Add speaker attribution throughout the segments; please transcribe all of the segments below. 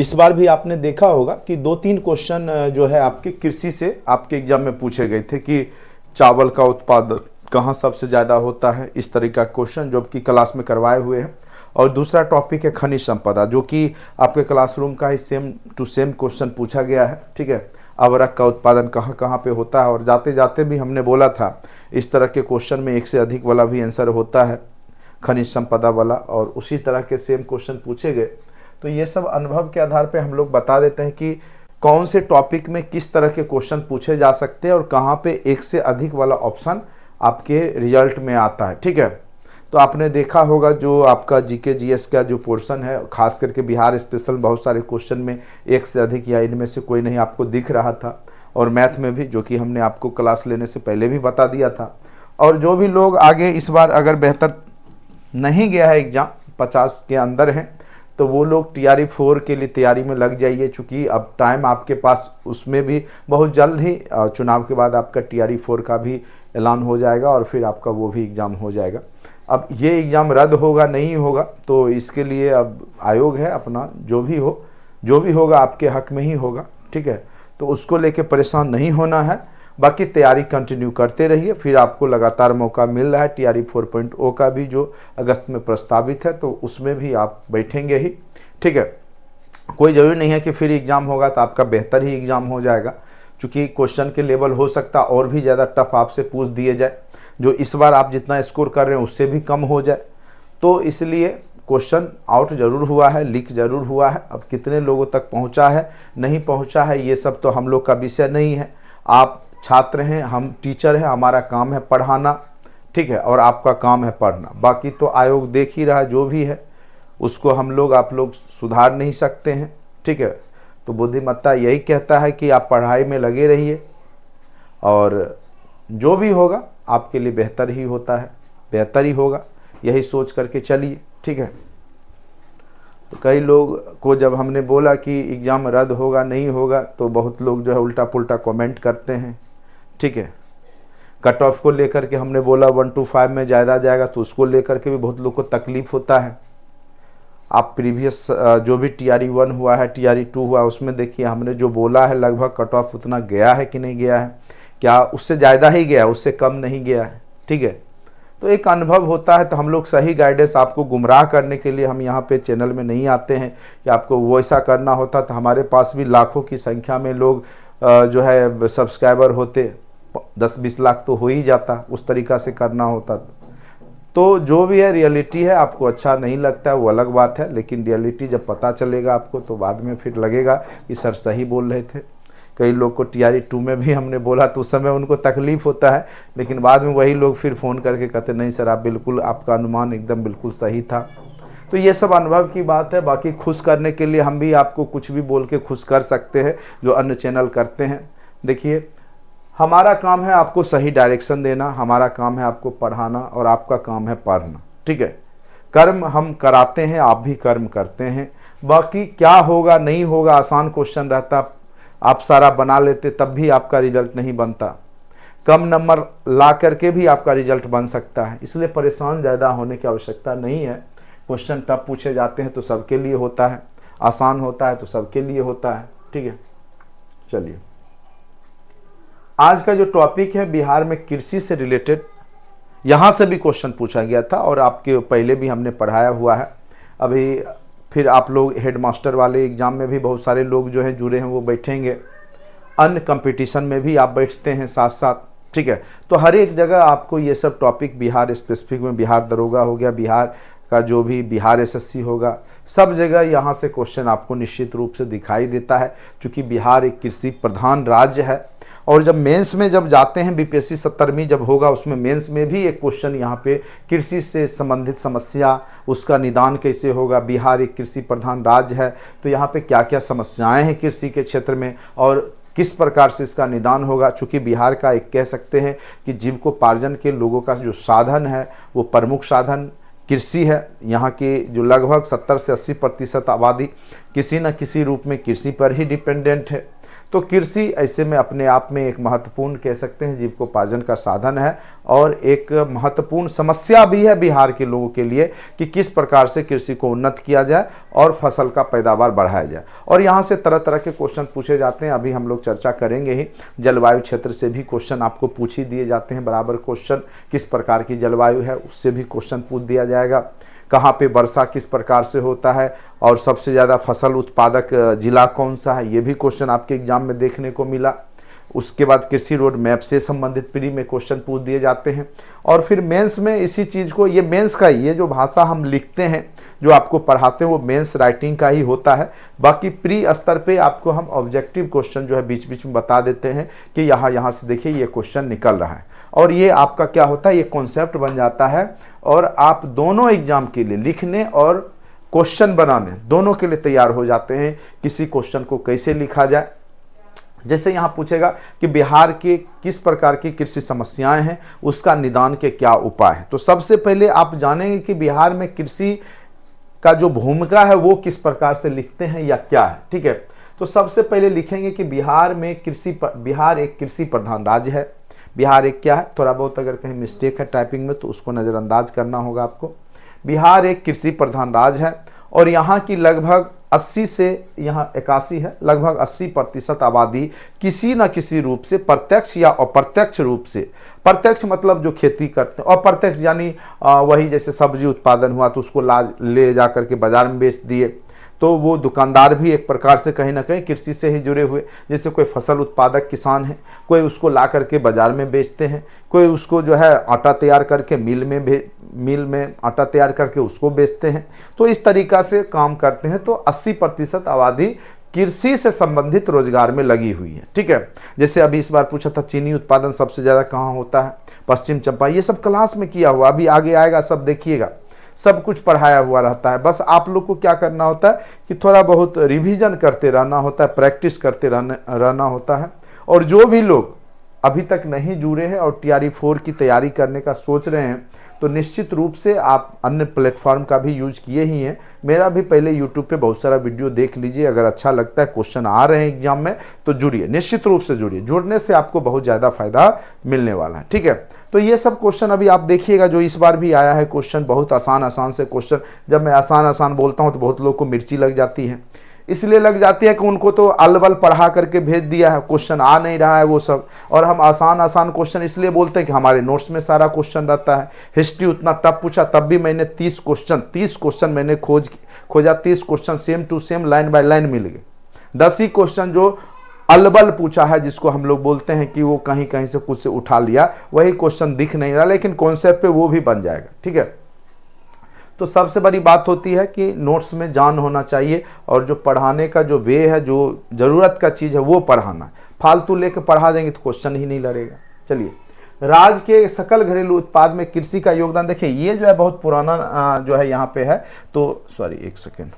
Speaker 1: इस बार भी आपने देखा होगा कि 2-3 क्वेश्चन जो है आपके कृषि से आपके एग्जाम में पूछे गए थे कि चावल का उत्पादन कहाँ सबसे ज़्यादा होता है, इस तरह का क्वेश्चन जो कि क्लास में करवाए हुए हैं। और दूसरा टॉपिक है खनिज संपदा, जो कि आपके क्लासरूम का ही सेम टू सेम क्वेश्चन पूछा गया है। ठीक है, अवरक का उत्पादन कहाँ कहाँ पे होता है, और जाते जाते भी हमने बोला था इस तरह के क्वेश्चन में एक से अधिक वाला भी आंसर होता है, खनिज संपदा वाला, और उसी तरह के सेम क्वेश्चन पूछे गए। तो ये सब अनुभव के आधार पे हम लोग बता देते हैं कि कौन से टॉपिक में किस तरह के क्वेश्चन पूछे जा सकते हैं और कहाँ पे एक से अधिक वाला ऑप्शन आपके रिजल्ट में आता है। ठीक है, तो आपने देखा होगा जो आपका जीके जीएस का जो पोर्शन है, खास करके बिहार स्पेशल, बहुत सारे क्वेश्चन में एक से अधिक या इनमें से कोई नहीं आपको दिख रहा था, और मैथ में भी, जो कि हमने आपको क्लास लेने से पहले भी बता दिया था। और जो भी लोग आगे इस बार अगर बेहतर नहीं गया है, एग्ज़ाम 50 के अंदर हैं, तो वो लोग TRE 4 के लिए तैयारी में लग जाइए, चूँकि अब टाइम आपके पास उसमें भी बहुत जल्द ही चुनाव के बाद आपका TRE 4 का भी ऐलान हो जाएगा और फिर आपका वो भी एग्ज़ाम हो जाएगा। अब ये एग्ज़ाम रद्द होगा नहीं होगा तो इसके लिए अब आयोग है अपना, जो भी होगा आपके हक में ही होगा। ठीक है, तो उसको लेके परेशान नहीं होना है, बाकी तैयारी कंटिन्यू करते रहिए, फिर आपको लगातार मौका मिल रहा है। TRE 4.0 का भी जो अगस्त में प्रस्तावित है, तो उसमें भी आप बैठेंगे ही। ठीक है, कोई ज़रूरी नहीं है कि फिर एग्ज़ाम होगा तो आपका बेहतर ही एग्ज़ाम हो जाएगा, क्योंकि क्वेश्चन के लेवल हो सकता और भी ज़्यादा टफ आपसे पूछ दिए जाए, जो इस बार आप जितना स्कोर कर रहे हैं उससे भी कम हो जाए। तो इसलिए क्वेश्चन आउट ज़रूर हुआ है, लीक ज़रूर हुआ है। अब कितने लोगों तक पहुंचा है, नहीं पहुंचा है, ये सब तो हम लोग का विषय नहीं है। आप छात्र हैं, हम टीचर हैं, हमारा काम है पढ़ाना। ठीक है, और आपका काम है पढ़ना। बाकी तो आयोग देख ही रहा, जो भी है उसको आप लोग सुधार नहीं सकते हैं। ठीक है, तो बुद्धिमत्ता यही कहता है कि आप पढ़ाई में लगे रहिए, और जो भी होगा आपके लिए बेहतर ही होता है, बेहतर ही होगा, यही सोच करके चलिए। ठीक है, तो कई लोग को जब हमने बोला कि एग्ज़ाम रद्द होगा नहीं होगा, तो बहुत लोग जो है उल्टा पुल्टा कमेंट करते हैं। ठीक है, कट ऑफ को लेकर के हमने बोला 1 to 5 में ज़्यादा जाएगा, तो उसको लेकर के भी बहुत लोग को तकलीफ़ होता है। आप प्रीवियस जो भी TRE 1 हुआ है, TRE 2 हुआ, उसमें देखिए हमने जो बोला है लगभग कट ऑफ उतना गया है कि नहीं गया है, क्या उससे ज़्यादा ही गया, उससे कम नहीं गया है। ठीक है, तो एक अनुभव होता है। तो हम लोग सही गाइडेंस, आपको गुमराह करने के लिए हम यहाँ पे चैनल में नहीं आते हैं कि आपको वो ऐसा करना होता, तो हमारे पास भी लाखों की संख्या में लोग जो है सब्सक्राइबर होते, 10-20 लाख तो हो ही जाता, उस तरीक़ा से करना होता। तो जो भी है रियलिटी है, आपको अच्छा नहीं लगता है वो अलग बात है, लेकिन रियलिटी जब पता चलेगा आपको, तो बाद में फिर लगेगा कि सर सही बोल रहे थे। कई लोग को TRE 2 में भी हमने बोला तो उस समय उनको तकलीफ़ होता है, लेकिन बाद में वही लोग फिर फ़ोन करके कहते नहीं सर आप बिल्कुल, आपका अनुमान एकदम बिल्कुल सही था। तो ये सब अनुभव की बात है। बाकी खुश करने के लिए हम भी आपको कुछ भी बोल के खुश कर सकते हैं, जो अन्य चैनल करते हैं। देखिए, हमारा काम है आपको सही डायरेक्शन देना, हमारा काम है आपको पढ़ाना, और आपका काम है पढ़ना। ठीक है, कर्म हम कराते हैं, आप भी कर्म करते हैं। बाकी क्या होगा नहीं होगा, आसान क्वेश्चन रहता, आप सारा बना लेते तब भी आपका रिजल्ट नहीं बनता, कम नंबर ला करके भी आपका रिजल्ट बन सकता है। इसलिए परेशान ज़्यादा होने की आवश्यकता नहीं है। क्वेश्चन टफ पूछे जाते हैं तो सबके लिए होता है, आसान होता है तो सबके लिए होता है। ठीक है, चलिए आज का जो टॉपिक है बिहार में कृषि से रिलेटेड, यहाँ से भी क्वेश्चन पूछा गया था और आपके पहले भी हमने पढ़ाया हुआ है। अभी फिर आप लोग हेडमास्टर वाले एग्ज़ाम में भी बहुत सारे लोग जो हैं जुड़े हैं, वो बैठेंगे, अन्य कंपटीशन में भी आप बैठते हैं साथ साथ। ठीक है, तो हर एक जगह आपको ये सब टॉपिक, बिहार स्पेसिफिक में बिहार दरोगा हो गया, बिहार का जो भी बिहार SSC होगा, सब जगह यहाँ से क्वेश्चन आपको निश्चित रूप से दिखाई देता है, क्योंकि बिहार एक कृषि प्रधान राज्य है। और जब मेंस में जब जाते हैं, BPSC 70वीं जब होगा, उसमें मेंस में भी एक क्वेश्चन यहाँ पे कृषि से संबंधित समस्या, उसका निदान कैसे होगा। बिहार एक कृषि प्रधान राज्य है, तो यहाँ पे क्या क्या समस्याएं हैं कृषि के क्षेत्र में और किस प्रकार से इसका निदान होगा। चूँकि बिहार का एक कह सकते हैं कि जीविकोपार्जन के लोगों का जो साधन है, वो प्रमुख साधन कृषि है। यहाँ के जो लगभग 70 से 80% आबादी किसी न किसी रूप में कृषि पर ही डिपेंडेंट है। तो कृषि ऐसे में अपने आप में एक महत्वपूर्ण कह सकते हैं जीविकोपार्जन का साधन है और एक महत्वपूर्ण समस्या भी है बिहार के लोगों के लिए कि किस प्रकार से कृषि को उन्नत किया जाए और फसल का पैदावार बढ़ाया जाए। और यहाँ से तरह तरह के क्वेश्चन पूछे जाते हैं, अभी हम लोग चर्चा करेंगे ही। जलवायु क्षेत्र से भी क्वेश्चन आपको पूछ ही दिए जाते हैं बराबर क्वेश्चन, किस प्रकार की जलवायु है उससे भी क्वेश्चन पूछ दिया जाएगा। कहाँ पे वर्षा किस प्रकार से होता है और सबसे ज़्यादा फसल उत्पादक जिला कौन सा है, ये भी क्वेश्चन आपके एग्जाम में देखने को मिला। उसके बाद कृषि रोड मैप से संबंधित प्री में क्वेश्चन पूछ दिए जाते हैं। और फिर मेंस में इसी चीज़ को, ये मेंस का ही, ये जो भाषा हम लिखते हैं जो आपको पढ़ाते हैं वो मेंस राइटिंग का ही होता है। बाकी प्री स्तर पे आपको हम ऑब्जेक्टिव क्वेश्चन जो है बीच बीच में बता देते हैं कि यहाँ से देखिए ये क्वेश्चन निकल रहा है, और ये आपका क्या होता है, ये कॉन्सेप्ट बन जाता है और आप दोनों एग्जाम के लिए लिखने और क्वेश्चन बनाने दोनों के लिए तैयार हो जाते हैं। किसी क्वेश्चन को कैसे लिखा जाए, जैसे यहाँ पूछेगा कि बिहार के किस प्रकार की कृषि समस्याएं हैं, उसका निदान के क्या उपाय हैं। तो सबसे पहले आप जानेंगे कि बिहार में कृषि का जो भूमिका है वो किस प्रकार से लिखते हैं या क्या है। ठीक है, तो सबसे पहले लिखेंगे कि बिहार एक कृषि प्रधान राज्य है। बिहार एक क्या है, थोड़ा बहुत अगर कहीं मिस्टेक है टाइपिंग में तो उसको नज़रअंदाज करना होगा आपको। बिहार एक कृषि प्रधान राज्य है और यहाँ की लगभग 80 से यहाँ 81 है, लगभग 80% आबादी किसी न किसी रूप से प्रत्यक्ष या अप्रत्यक्ष रूप से, प्रत्यक्ष मतलब जो खेती करते हैं, अप्रत्यक्ष यानी वही जैसे सब्जी उत्पादन हुआ तो उसको ले जा करके बाजार में बेच दिए, तो वो दुकानदार भी एक प्रकार से कहीं ना कहीं कृषि से ही जुड़े हुए। जैसे कोई फसल उत्पादक किसान है, कोई उसको ला करके बाजार में बेचते हैं, कोई उसको जो है आटा तैयार करके मिल में आटा तैयार करके उसको बेचते हैं। तो इस तरीक़ा से काम करते हैं। तो 80% आबादी कृषि से संबंधित रोजगार में लगी हुई है। ठीक है, जैसे अभी इस बार पूछा था चीनी उत्पादन सबसे ज़्यादा कहाँ होता है, पश्चिम चंपारण, ये सब क्लास में किया हुआ, अभी आगे आएगा सब देखिएगा, सब कुछ पढ़ाया हुआ रहता है। बस आप लोग को क्या करना होता है कि थोड़ा बहुत रिवीजन करते रहना होता है, प्रैक्टिस करते रहना होता है। और जो भी लोग अभी तक नहीं जुड़े हैं और TRE 4 की तैयारी करने का सोच रहे हैं तो निश्चित रूप से आप अन्य प्लेटफॉर्म का भी यूज किए ही हैं। मेरा भी पहले यूट्यूब पे बहुत सारा वीडियो देख लीजिए, अगर अच्छा लगता है, क्वेश्चन आ रहे हैं एग्जाम में तो जुड़िए, निश्चित रूप से जुड़िए। जुड़ने से आपको बहुत ज़्यादा फायदा मिलने वाला है। ठीक है, तो ये सब क्वेश्चन अभी आप देखिएगा जो इस बार भी आया है क्वेश्चन, बहुत आसान से क्वेश्चन। जब मैं आसान बोलता हूँ तो बहुत लोग को मिर्ची लग जाती है, इसलिए लग जाती है कि उनको तो अलबल पढ़ा करके भेज दिया है, क्वेश्चन आ नहीं रहा है वो सब। और हम आसान क्वेश्चन इसलिए बोलते हैं कि हमारे नोट्स में सारा क्वेश्चन रहता है। हिस्ट्री उतना टफ पूछा तब भी मैंने 30 क्वेश्चन मैंने खोजा, 30 question same to same line by line मिल गए। 10 ही क्वेश्चन जो अलबल पूछा है, जिसको हम लोग बोलते हैं कि वो कहीं से कुछ से उठा लिया, वही क्वेश्चन दिख नहीं रहा, लेकिन कॉन्सेप्ट पे वो भी बन जाएगा। ठीक है, तो सबसे बड़ी बात होती है कि नोट्स में जान होना चाहिए और जो पढ़ाने का जो वे है, जो ज़रूरत का चीज़ है वो पढ़ाना। फालतू लेके पढ़ा देंगे तो क्वेश्चन ही नहीं लड़ेगा। चलिए, राज्य के सकल घरेलू उत्पाद में कृषि का योगदान देखिए, ये जो है बहुत पुराना जो है यहाँ पे है, तो सॉरी एक सेकेंड,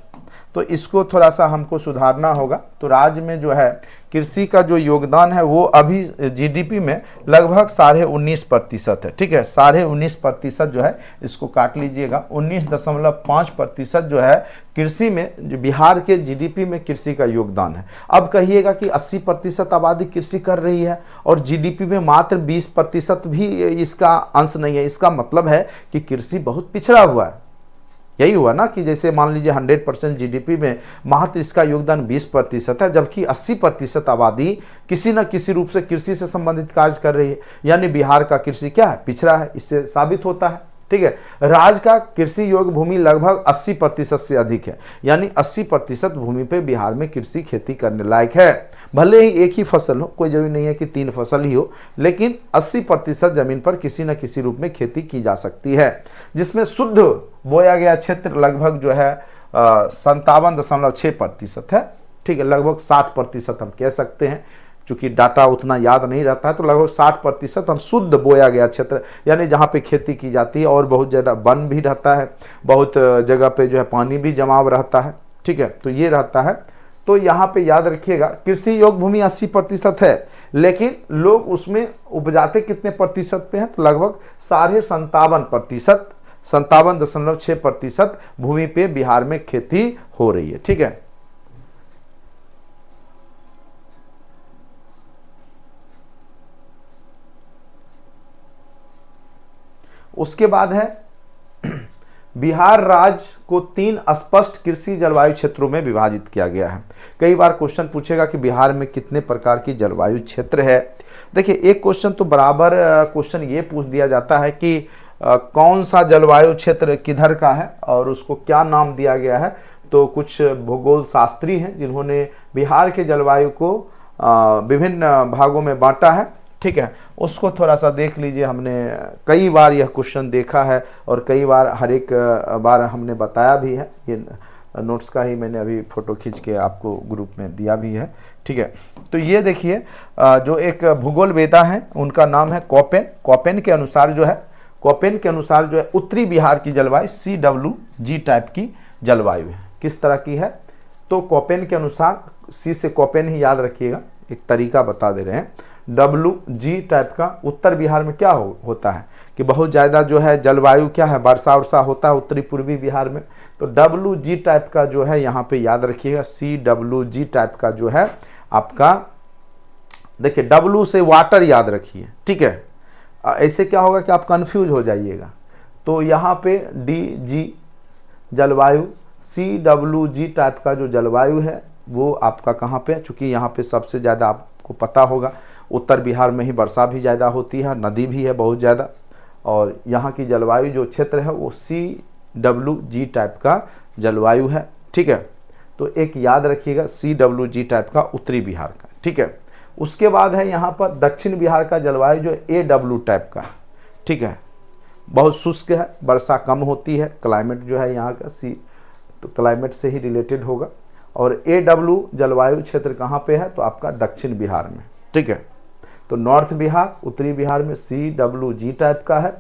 Speaker 1: तो इसको थोड़ा सा हमको सुधारना होगा। तो राज्य में जो है कृषि का जो योगदान है वो अभी GDP में लगभग 19.5% है। ठीक है, 19.5% जो है, इसको काट लीजिएगा, 19.5% जो है कृषि में, जो बिहार के GDP में कृषि का योगदान है। अब कहिएगा कि 80% आबादी कृषि कर रही है और GDP में मात्र 20% भी इसका अंश नहीं है, इसका मतलब है कि कृषि बहुत पिछड़ा हुआ है। यही हुआ ना कि जैसे मान लीजिए 100% GDP में मात्र इसका योगदान 20% है, जबकि 80% आबादी किसी न किसी रूप से कृषि से संबंधित कार्य कर रही है। यानी बिहार का कृषि क्या है, पिछड़ा है, इससे साबित होता है। ठीक है, राज्य का कृषि योग्य भूमि लगभग 80% से अधिक है, यानी 80% भूमि पे बिहार में कृषि खेती करने लायक है। भले ही एक ही फसल हो, कोई जरूरी नहीं है कि 3 फसल ही हो, लेकिन 80% जमीन पर किसी न किसी रूप में खेती की जा सकती है, जिसमें शुद्ध बोया गया क्षेत्र लगभग जो है 57.6% है। ठीक है, लगभग 60% हम कह सकते हैं, चूंकि डाटा उतना याद नहीं रहता है, तो लगभग 60% हम शुद्ध बोया गया क्षेत्र, यानी जहाँ पे खेती की जाती है। और बहुत ज़्यादा वन भी रहता है, बहुत जगह पे जो है पानी भी जमाव रहता है। ठीक है, तो ये रहता है। तो यहाँ पे याद रखिएगा, कृषि योग्य भूमि 80% है, लेकिन लोग उसमें उपजाते कितने प्रतिशत पे हैं, तो लगभग 57.5%, 57.6% भूमि पे बिहार में खेती हो रही है। ठीक है, उसके बाद है बिहार राज्य को 3 स्पष्ट कृषि जलवायु क्षेत्रों में विभाजित किया गया है। कई बार क्वेश्चन पूछेगा कि बिहार में कितने प्रकार की जलवायु क्षेत्र है। देखिए एक क्वेश्चन तो बराबर क्वेश्चन ये पूछ दिया जाता है कि कौन सा जलवायु क्षेत्र किधर का है और उसको क्या नाम दिया गया है। तो कुछ भूगोल शास्त्री हैं जिन्होंने बिहार के जलवायु को विभिन्न भागों में बांटा है, ठीक है, उसको थोड़ा सा देख लीजिए। हमने कई बार यह क्वेश्चन देखा है और कई बार हर एक बार हमने बताया भी है। ये नोट्स का ही मैंने अभी फ़ोटो खींच के आपको ग्रुप में दिया भी है, ठीक है। तो ये देखिए जो एक भूगोल वेता है उनका नाम है कॉपेन। कॉपेन के अनुसार जो है उत्तरी बिहार की जलवायु CWG टाइप की जलवायु है। किस तरह की है? तो कॉपेन के अनुसार, सी से कॉपेन ही याद रखिएगा, एक तरीका बता दे रहे हैं। WG टाइप का उत्तर बिहार में क्या होता है कि बहुत ज़्यादा जो है जलवायु क्या है, वर्षा वर्षा होता है उत्तरी पूर्वी बिहार में। तो WG टाइप का जो है यहाँ पे याद रखिएगा, CWG टाइप का जो है आपका, देखिए W से वाटर याद रखिए, ठीक है। ऐसे क्या होगा कि आप कंफ्यूज हो जाइएगा। तो यहाँ पे DG जलवायु, CWG टाइप का जो जलवायु है वो आपका कहाँ पे है? चूँकि यहाँ पे सबसे ज़्यादा आपको पता होगा उत्तर बिहार में ही वर्षा भी ज़्यादा होती है, नदी भी है बहुत ज़्यादा, और यहाँ की जलवायु जो क्षेत्र है वो CWG टाइप का जलवायु है, ठीक है। तो एक याद रखिएगा CWG टाइप का उत्तरी बिहार का, ठीक है। उसके बाद है यहाँ पर दक्षिण बिहार का जलवायु जो AW टाइप का, ठीक है, बहुत शुष्क है, वर्षा कम होती है, क्लाइमेट जो है यहाँ का तो क्लाइमेट से ही रिलेटेड होगा। और AW जलवायु क्षेत्र कहाँ पे है? तो आपका दक्षिण बिहार में, ठीक है। तो नॉर्थ बिहार, उत्तरी बिहार में CWG टाइप का है,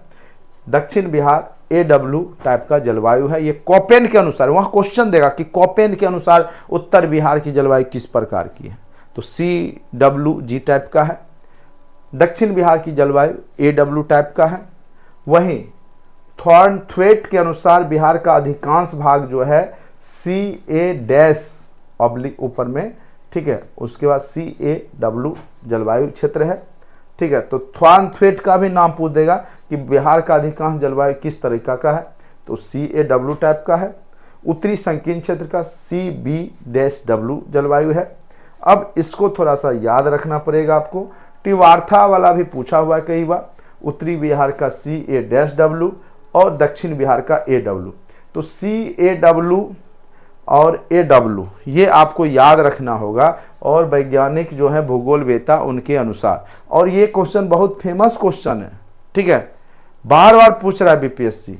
Speaker 1: दक्षिण बिहार AW टाइप का जलवायु है। ये कॉपेन के अनुसार, वहाँ क्वेश्चन देगा कि कॉपेन के अनुसार उत्तर बिहार की जलवायु किस प्रकार की है, तो CWG टाइप का है। दक्षिण बिहार की जलवायु AW टाइप का है। वहीं थॉर्नथ्वेट के अनुसार बिहार का अधिकांश भाग जो है CA- ऊपर में, ठीक है, उसके बाद CAW जलवायु क्षेत्र है, ठीक है। तो थॉर्नथ्वेट का भी नाम पूछ देगा कि बिहार का अधिकांश जलवायु किस तरीका का है, तो CAW टाइप का है। उत्तरी संकीर्ण क्षेत्र का CB-W जलवायु है। अब इसको थोड़ा सा याद रखना पड़ेगा आपको, टिवार्था वाला भी पूछा हुआ है कई बार। उत्तरी बिहार का CA-W और दक्षिण बिहार का AW। तो CAW और AW ये आपको याद रखना होगा, और वैज्ञानिक जो है भूगोल वेता उनके अनुसार। और ये क्वेश्चन बहुत फेमस क्वेश्चन है, ठीक है, बार बार पूछ रहा है BPSC।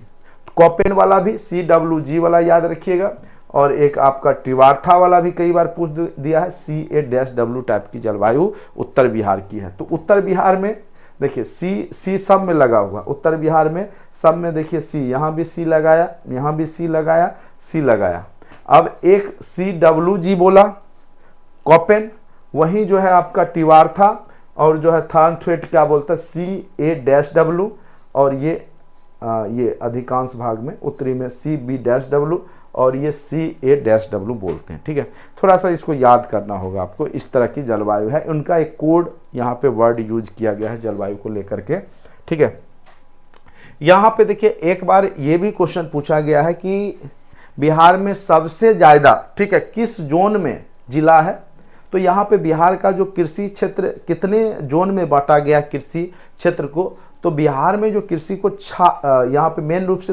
Speaker 1: कॉपेन वाला भी CWG वाला याद रखिएगा, और एक आपका टिवार्था वाला भी कई बार पूछ दिया है, CA-W टाइप की जलवायु उत्तर बिहार की है। तो उत्तर बिहार में देखिए सी सब में लगा हुआ, उत्तर बिहार में सब में देखिए C, यहाँ भी C लगाया, यहाँ भी C लगाया, C लगाया। अब एक CWG बोला कॉपेन, वहीं जो है आपका टिवार्था और जो है थॉर्नथ्वेट क्या बोलता है CA-W, और ये अधिकांश भाग में उत्तरी में CB-W और ये CA-W बोलते हैं, ठीक है। थोड़ा सा इसको याद करना होगा आपको, इस तरह की जलवायु है। उनका एक कोड यहाँ पे वर्ड यूज किया गया है जलवायु को लेकर के, ठीक है। यहाँ पे देखिए एक बार ये भी क्वेश्चन पूछा गया है कि बिहार में सबसे ज़्यादा, ठीक है, किस जोन में जिला है। तो यहाँ पे बिहार का जो कृषि क्षेत्र कितने जोन में बांटा गया कृषि क्षेत्र को, तो बिहार में जो कृषि को यहाँ पे मेन रूप से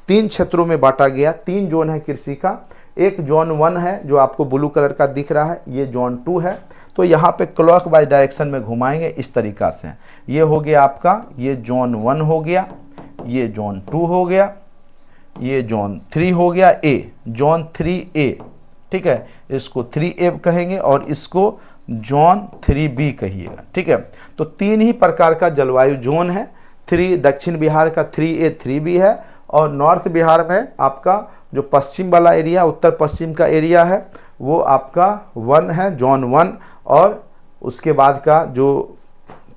Speaker 1: तीन क्षेत्रों में बांटा गया। 3 जोन है कृषि का। एक जोन 1 है जो आपको ब्लू कलर का दिख रहा है, ये जोन 2 है। तो यहाँ पे क्लॉक वाइज डायरेक्शन में घुमाएंगे इस तरीका से। ये हो गया आपका, ये जोन 1 हो गया, ये जोन 2 हो गया, ये जोन 3 हो गया A, जोन 3A, ठीक है, इसको 3A कहेंगे और इसको जोन 3B कहिएगा, ठीक है। तो 3 ही प्रकार का जलवायु जोन है। 3 दक्षिण बिहार का 3A 3B है, और नॉर्थ बिहार में आपका जो पश्चिम वाला एरिया, उत्तर पश्चिम का एरिया है, वो आपका 1 है, जोन 1, और उसके बाद का जो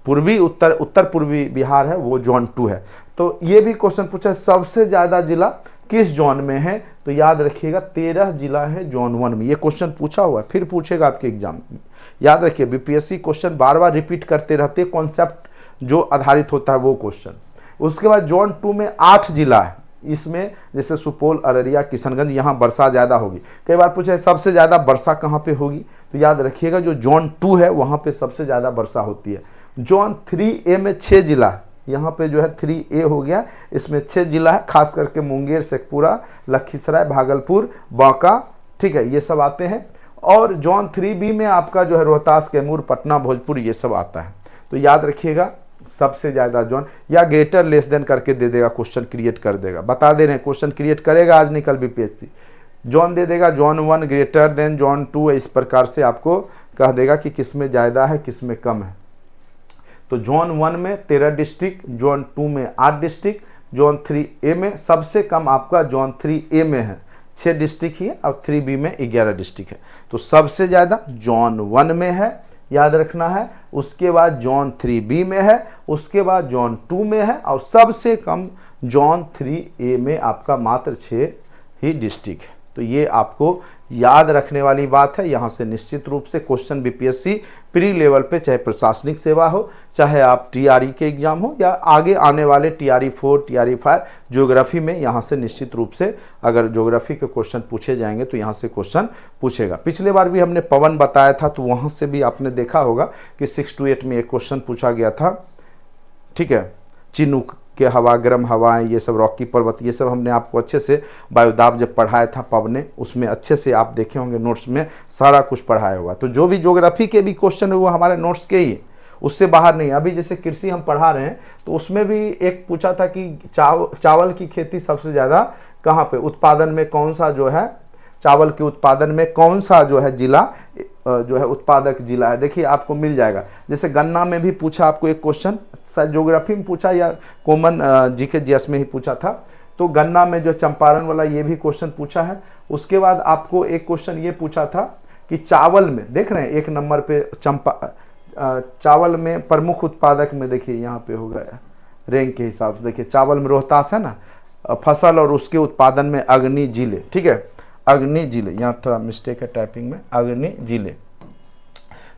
Speaker 1: पूर्वी उत्तर पूर्वी बिहार है वो जोन 2 है। तो ये भी क्वेश्चन पूछा सबसे ज़्यादा जिला किस जोन में है, तो याद रखिएगा 13 जिला है जोन 1 में। ये क्वेश्चन पूछा हुआ है, फिर पूछेगा आपके एग्जाम में, याद रखिए। BPSC क्वेश्चन बार बार रिपीट करते रहते, कॉन्सेप्ट जो आधारित होता है वो क्वेश्चन। उसके बाद जोन 2 में 8 जिला है, इसमें जैसे सुपौल, अररिया, किशनगंज, यहाँ वर्षा ज़्यादा होगी। कई बार पूछे सबसे ज़्यादा वर्षा कहाँ पे होगी, तो याद रखिएगा जो जोन 2 है वहाँ पे सबसे ज़्यादा वर्षा होती है। जोन 3A में 6 जिला है, यहाँ पे जो है 3A हो गया, इसमें 6 जिला है, खास करके मुंगेर, शेखपुरा, लखीसराय, भागलपुर, बांका, ठीक है, ये सब आते हैं। और जोन 3B में आपका जो है रोहतास, कैमूर, पटना, भोजपुर, ये सब आता है। तो याद रखिएगा सबसे ज़्यादा जोन, या ग्रेटर लेस देन करके दे देगा, क्वेश्चन क्रिएट कर देगा, बता दे रहे हैं क्वेश्चन क्रिएट करेगा आज नहीं कल भी पीएससी। जोन दे देगा जोन 1 ग्रेटर देन जोन 2, इस प्रकार से आपको कह देगा कि किस में ज़्यादा है किस में कम है। तो जोन 1 में 13 डिस्ट्रिक्ट, जोन 2 में 8 डिस्ट्रिक्ट, जोन 3A में सबसे कम आपका जोन 3A में है 6 डिस्ट्रिक्ट ही है, और 3B में 11 डिस्ट्रिक्ट है। तो सबसे ज़्यादा जोन 1 में है, याद रखना है। उसके बाद जोन 3B में है, उसके बाद जोन 2 में है, और सबसे कम जोन 3A में आपका मात्र 6 ही डिस्ट्रिक्ट है। तो ये आपको याद रखने वाली बात है। यहाँ से निश्चित रूप से क्वेश्चन बीपीएससी प्री लेवल पे, चाहे प्रशासनिक सेवा हो, चाहे आप टीआरई के एग्जाम हो, या आगे आने वाले टीआरई 4, टीआरई 5 ज्योग्राफी में, यहाँ से निश्चित रूप से अगर ज्योग्राफी के क्वेश्चन पूछे जाएंगे तो यहाँ से क्वेश्चन पूछेगा। पिछले बार भी हमने पवन बताया था, तो वहाँ से भी आपने देखा होगा कि 6 to 8 में एक क्वेश्चन पूछा गया था, ठीक है। चिनूक के हवा, गर्म हवाएं, ये सब रॉकी पर्वत, ये सब हमने आपको अच्छे से वायुदाब जब पढ़ाया था पवने, उसमें अच्छे से आप देखे होंगे, नोट्स में सारा कुछ पढ़ाया हुआ। तो जो भी ज्योग्राफी के भी क्वेश्चन है वो हमारे नोट्स के ही, उससे बाहर नहीं। अभी जैसे कृषि हम पढ़ा रहे हैं, तो उसमें भी एक पूछा था कि चावल की खेती सबसे ज़्यादा कहाँ पे, उत्पादन में कौन सा जो है, चावल के उत्पादन में कौन सा जो है जिला जो है उत्पादक जिला है। देखिए आपको मिल जाएगा। जैसे गन्ना में भी पूछा आपको एक क्वेश्चन, ज्योग्राफी में पूछा या कॉमन जीके जीएस में ही पूछा था। तो गन्ना में जो चंपारण वाला ये भी क्वेश्चन पूछा है। उसके बाद आपको एक क्वेश्चन ये पूछा था कि चावल में, देख रहे हैं 1 नंबर पे चावल में प्रमुख उत्पादक में, देखिए यहाँ पे हो गया रैंक के हिसाब से, देखिए चावल में रोहतास है ना, फसल और उसके उत्पादन में अग्नि जिले, ठीक है, अग्नि जिले, यहाँ थोड़ा मिस्टेक है टाइपिंग में, अग्नि जिले।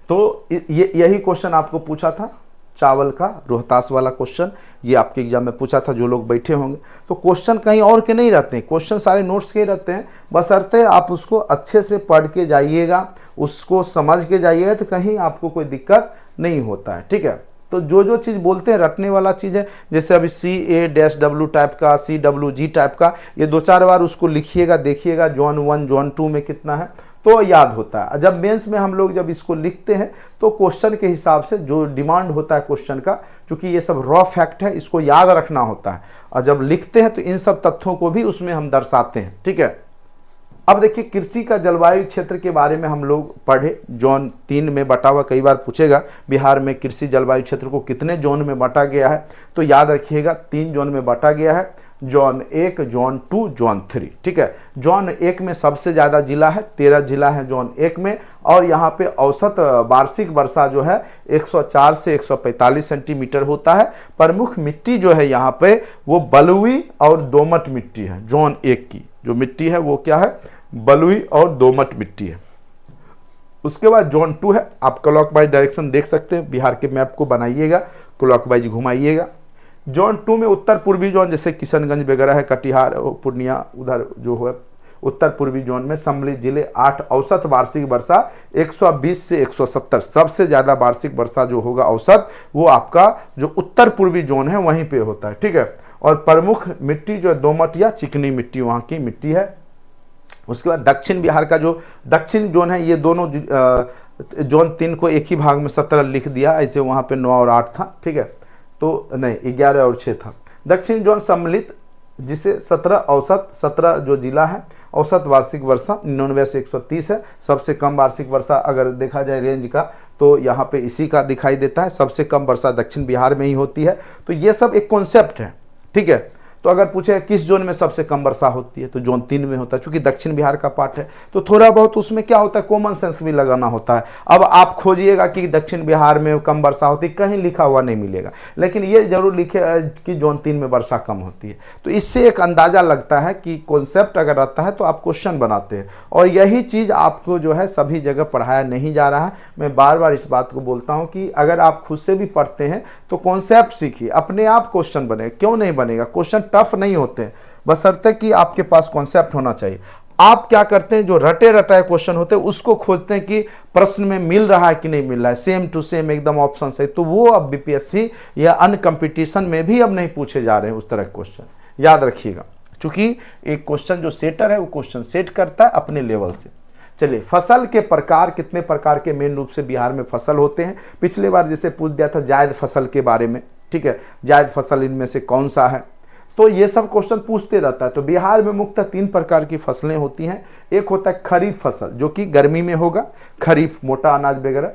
Speaker 1: तो यही क्वेश्चन आपको पूछा था, चावल का रोहतास वाला क्वेश्चन, ये आपके एग्जाम में पूछा था, जो लोग बैठे होंगे। तो क्वेश्चन कहीं और के नहीं रहते हैं, क्वेश्चन सारे नोट्स के ही रहते हैं, बशर्ते आप उसको अच्छे से पढ़ के जाइएगा, उसको समझ के जाइएगा, तो कहीं आपको कोई दिक्कत नहीं होता है, ठीक है। तो जो जो चीज़ बोलते हैं रटने वाला चीज़ है, जैसे अभी CA-W टाइप का, CWG टाइप का, ये 2-4 बार उसको लिखिएगा, देखिएगा जोन 1 जोन 2 में कितना है, तो याद होता है। जब मेंस में हम लोग जब इसको लिखते हैं तो क्वेश्चन के हिसाब से जो डिमांड होता है क्वेश्चन का, क्योंकि ये सब रॉ फैक्ट है, इसको याद रखना होता है, और जब लिखते हैं तो इन सब तथ्यों को भी उसमें हम दर्शाते हैं, ठीक है। अब देखिए कृषि का जलवायु क्षेत्र के बारे में हम लोग पढ़े, जोन 3 में बटा हुआ, कई बार पूछेगा बिहार में कृषि जलवायु क्षेत्र को कितने जोन में बांटा गया है, तो याद रखिएगा 3 जोन में बांटा गया है, जोन 1, जोन 2, जोन 3, ठीक है। जोन 1 में सबसे ज़्यादा जिला है, 13 जिला है जोन 1 में, और यहाँ पे औसत वार्षिक वर्षा जो है 104 से 145 सेंटीमीटर होता है। प्रमुख मिट्टी जो है यहाँ पे वो बलुई और दोमट मिट्टी है। जोन 1 की जो मिट्टी है वो क्या है, बलुई और दोमट मिट्टी है। उसके बाद जोन 2 है, आप क्लॉकवाइज डायरेक्शन देख सकते हैं, बिहार के मैप को बनाइएगा, क्लॉकवाइज घुमाइएगा। जोन 2 में उत्तर पूर्वी जोन, जैसे किशनगंज वगैरह है, कटिहार, पूर्णिया, उधर जो है उत्तर पूर्वी जोन में सम्मिलित जिले 8, औसत वार्षिक वर्षा 120 से 170, सबसे ज़्यादा वार्षिक वर्षा जो होगा औसत वो आपका जो उत्तर पूर्वी जोन है वहीं पे होता है, ठीक है। और प्रमुख मिट्टी जो दोमट या चिकनी मिट्टी वहाँ की मिट्टी है। उसके बाद दक्षिण बिहार का जो दक्षिण जोन है, ये दोनों जोन 3 को एक ही भाग में 17 लिख दिया, ऐसे वहाँ पे 9 और 8 था, ठीक है, तो नहीं 11 और 6 था। दक्षिण जोन सम्मिलित जिसे 17 औसत 17 जो जिला है, औसत वार्षिक वर्षा 99 से 130 है। सबसे कम वार्षिक वर्षा अगर देखा जाए रेंज का तो यहाँ पे इसी का दिखाई देता है, सबसे कम वर्षा दक्षिण बिहार में ही होती है। तो ये सब एक कॉन्सेप्ट है, ठीक है। तो अगर पूछे किस जोन में सबसे कम वर्षा होती है, तो जोन 3 में होता है, चूंकि दक्षिण बिहार का पार्ट है, तो थोड़ा बहुत उसमें क्या होता है, कॉमन सेंस भी लगाना होता है। अब आप खोजिएगा कि दक्षिण बिहार में कम वर्षा होती है, कहीं लिखा हुआ नहीं मिलेगा, लेकिन ये जरूर लिखे कि जोन 3 में वर्षा कम होती है। तो इससे एक अंदाजा लगता है कि कॉन्सेप्ट अगर आता है तो आप क्वेश्चन बनाते हैं, और यही चीज आपको जो है सभी जगह पढ़ाया नहीं जा रहा है। मैं बार बार इस बात को बोलता हूं कि अगर आप खुद से भी पढ़ते हैं तो कॉन्सेप्ट सीखिए, अपने आप क्वेश्चन बने, क्यों नहीं बनेगा। क्वेश्चन टफ नहीं होते हैं, बशर्ते कि आपके पास कॉन्सेप्ट होना चाहिए। आप क्या करते हैं, जो रटे रटाए क्वेश्चन होते हैं उसको खोजते हैं कि प्रश्न में मिल रहा है कि नहीं मिल रहा है, सेम टू सेम एकदम ऑप्शन से। तो वो अब बीपीएससी या अन्य कंपटीशन में भी अब नहीं पूछे जा रहे हैं उस तरह के क्वेश्चन, याद रखिएगा। क्योंकि एक क्वेश्चन जो सेटर है वो क्वेश्चन सेट करता है अपने लेवल से। चलिए, फसल के प्रकार, कितने प्रकार के मेन रूप से बिहार में फसल होते हैं। पिछले बार जैसे पूछ दिया था जायद फसल के बारे में, ठीक है, जायद फसल इनमें से कौन सा है, तो ये सब क्वेश्चन पूछते रहता है। तो बिहार में मुख्यतः 3 प्रकार की फसलें होती हैं। एक होता है खरीफ फसल, जो कि गर्मी में होगा, खरीफ मोटा अनाज वगैरह।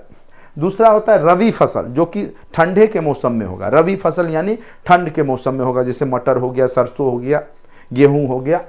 Speaker 1: दूसरा होता है रबी फसल, जो कि ठंडे के मौसम में होगा। रबी फसल यानी ठंड के मौसम में होगा, जैसे मटर हो गया, सरसों हो गया, गेहूं हो गया।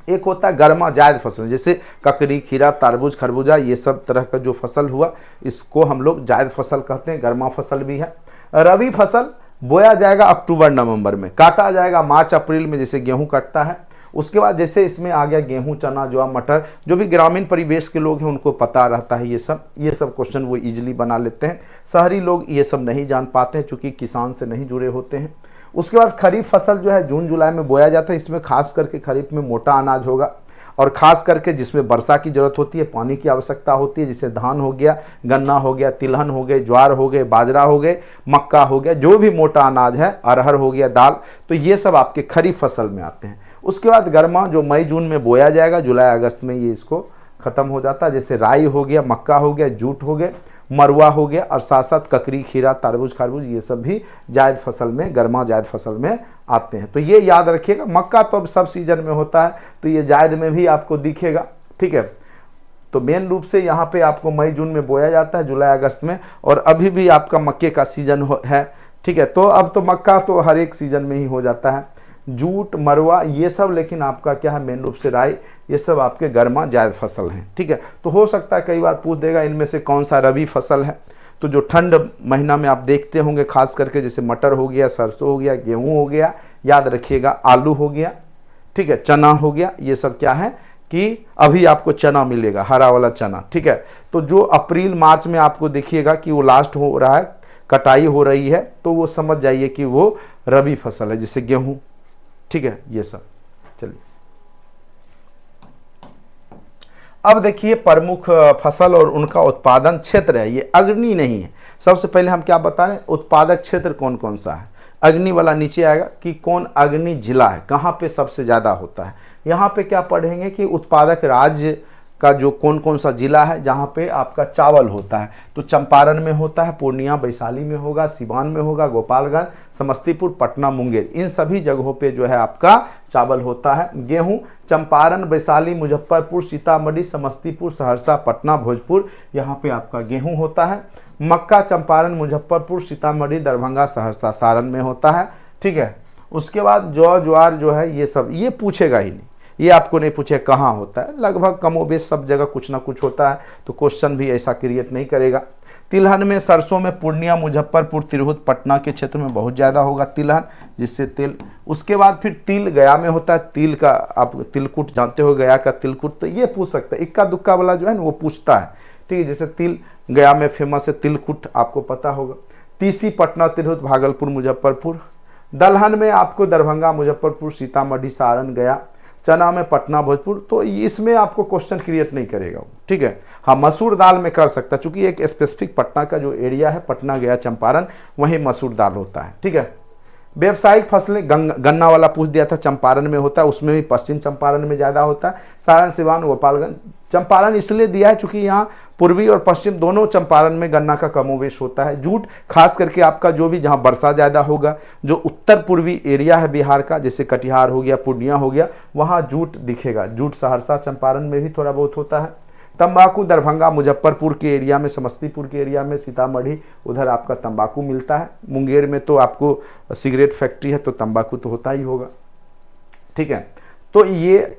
Speaker 1: एक होता है गर्मा जायद फसल, जैसे ककड़ी, खीरा, तरबूज, खरबूजा, ये सब तरह का जो फसल हुआ इसको हम लोग जायद फसल कहते हैं, गर्मा फसल भी है। रबी फसल बोया जाएगा अक्टूबर नवंबर में, काटा जाएगा मार्च अप्रैल में, जैसे गेहूं कटता है। उसके बाद जैसे इसमें आ गया गेहूं, चना, ज्वार, मटर, जो भी ग्रामीण परिवेश के लोग हैं उनको पता रहता है ये सब क्वेश्चन वो इजीली बना लेते हैं। शहरी लोग ये सब नहीं जान पाते हैं, चूँकि किसान से नहीं जुड़े होते हैं। उसके बाद खरीफ फसल जो है जून जुलाई में बोया जाता है। इसमें खास करके खरीफ में मोटा अनाज होगा, और ख़ास करके जिसमें वर्षा की ज़रूरत होती है, पानी की आवश्यकता होती है, जैसे धान हो गया, गन्ना हो गया, तिलहन हो गए, ज्वार हो गए, बाजरा हो गए, मक्का हो गया, जो भी मोटा अनाज है, अरहर हो गया, दाल, तो ये सब आपके खरीफ फसल में आते हैं। उसके बाद गर्मा जो मई जून में बोया जाएगा, जुलाई अगस्त में ये इसको ख़त्म हो जाता है, जैसे राई हो गया, मक्का हो गया, जूट हो गए, मरुआ हो गया, और साथ साथ ककड़ी, खीरा, तरबूज, खरबूज, ये सब भी जायद फसल में, गर्मा जायद फसल में आते हैं। तो ये याद रखिएगा। मक्का तो अब सब सीजन में होता है, तो ये जायद में भी आपको दिखेगा, ठीक है। तो मेन रूप से यहाँ पे आपको मई जून में बोया जाता है, जुलाई अगस्त में, और अभी भी आपका मक्के का सीजन है, ठीक है। तो अब तो मक्का तो हर एक सीजन में ही हो जाता है। जूट, मरुआ, ये सब लेकिन आपका क्या है, मेन रूप से राई, ये सब आपके गर्मा जायद फसल हैं, ठीक है। तो हो सकता है कई बार पूछ देगा इनमें से कौन सा रबी फसल है। तो जो ठंड महीना में आप देखते होंगे खास करके, जैसे मटर हो गया, सरसों हो गया, गेहूं हो गया, याद रखिएगा, आलू हो गया, ठीक है, चना हो गया, ये सब क्या है कि अभी आपको चना मिलेगा, हरा वाला चना, ठीक है। तो जो अप्रैल मार्च में आपको देखिएगा कि वो लास्ट हो रहा है, कटाई हो रही है, तो वो समझ जाइए कि वो रबी फसल है, जैसे गेहूं, ठीक है, ये सब। चलिए, अब देखिए प्रमुख फसल और उनका उत्पादन क्षेत्र है। ये अग्नि नहीं है। सबसे पहले हम क्या बता रहे हैं, उत्पादक क्षेत्र कौन कौन सा है। अग्नि वाला नीचे आएगा कि कौन अग्नि जिला है, कहाँ पे सबसे ज़्यादा होता है। यहाँ पे क्या पढ़ेंगे कि उत्पादक राज्य का जो कौन कौन सा जिला है जहाँ पे आपका चावल होता है। तो चंपारण में होता है, पूर्णिया, वैशाली में होगा, सिवान में होगा, गोपालगंज, समस्तीपुर, पटना, मुंगेर, इन सभी जगहों पे जो है आपका चावल होता है। गेहूं चंपारण, वैशाली, मुजफ्फरपुर, सीतामढ़ी, समस्तीपुर, सहरसा, पटना, भोजपुर, यहाँ पे आपका गेहूं होता है। मक्का चंपारण, मुजफ्फरपुर, सीतामढ़ी, दरभंगा, सहरसा, सारण में होता है, ठीक है। उसके बाद जौ, ज्वार जो है ये सब ये पूछेगा ही नहीं, ये आपको नहीं पूछे कहाँ होता है, लगभग कमोबेश सब जगह कुछ ना कुछ होता है, तो क्वेश्चन भी ऐसा क्रिएट नहीं करेगा। तिलहन में, सरसों में पूर्णिया, मुजफ्फरपुर, तिरहुत, पटना के क्षेत्र में बहुत ज़्यादा होगा तिलहन, जिससे तिल। उसके बाद फिर तिल गया में होता है, तिल का आप तिलकुट जानते हो, गया का तिलकुट, तो ये पूछ सकता है, इक्का दुक्का वाला जो है ना वो पूछता है, ठीक है। जैसे तिल गया में फेमस है, तिलकुट आपको पता होगा। तीसी पटना, तिरहुत, भागलपुर, मुजफ्फरपुर। दलहन में आपको दरभंगा, मुजफ्फरपुर, सीतामढ़ी, सारण, गया। चना में पटना, भोजपुर, तो इसमें आपको क्वेश्चन क्रिएट नहीं करेगा, ठीक है। हाँ, मसूर दाल में कर सकता है, चूंकि एक स्पेसिफिक पटना का जो एरिया है, पटना, गया, चंपारण, वहीं मसूर दाल होता है, ठीक है। व्यावसायिक फसलें, गन्ना वाला पूछ दिया था, चंपारण में होता है, उसमें भी पश्चिम चंपारण में ज़्यादा होता है। सारण, सिवान, गोपालगंज। चंपारण इसलिए दिया है चूंकि यहाँ पूर्वी और पश्चिम दोनों चंपारण में गन्ना का कमोवेश होता है। जूट खास करके आपका जो भी जहाँ वर्षा ज़्यादा होगा, जो उत्तर पूर्वी एरिया है बिहार का, जैसे कटिहार हो गया, पूर्णिया हो गया, वहाँ जूट दिखेगा। जूट सहरसा, चंपारण में भी थोड़ा बहुत होता है। तंबाकू दरभंगा, मुजफ्फरपुर के एरिया में, समस्तीपुर के एरिया में, सीतामढ़ी, उधर आपका तंबाकू मिलता है। मुंगेर में तो आपको सिगरेट फैक्ट्री है, तो तंबाकू तो होता ही होगा, ठीक है। तो ये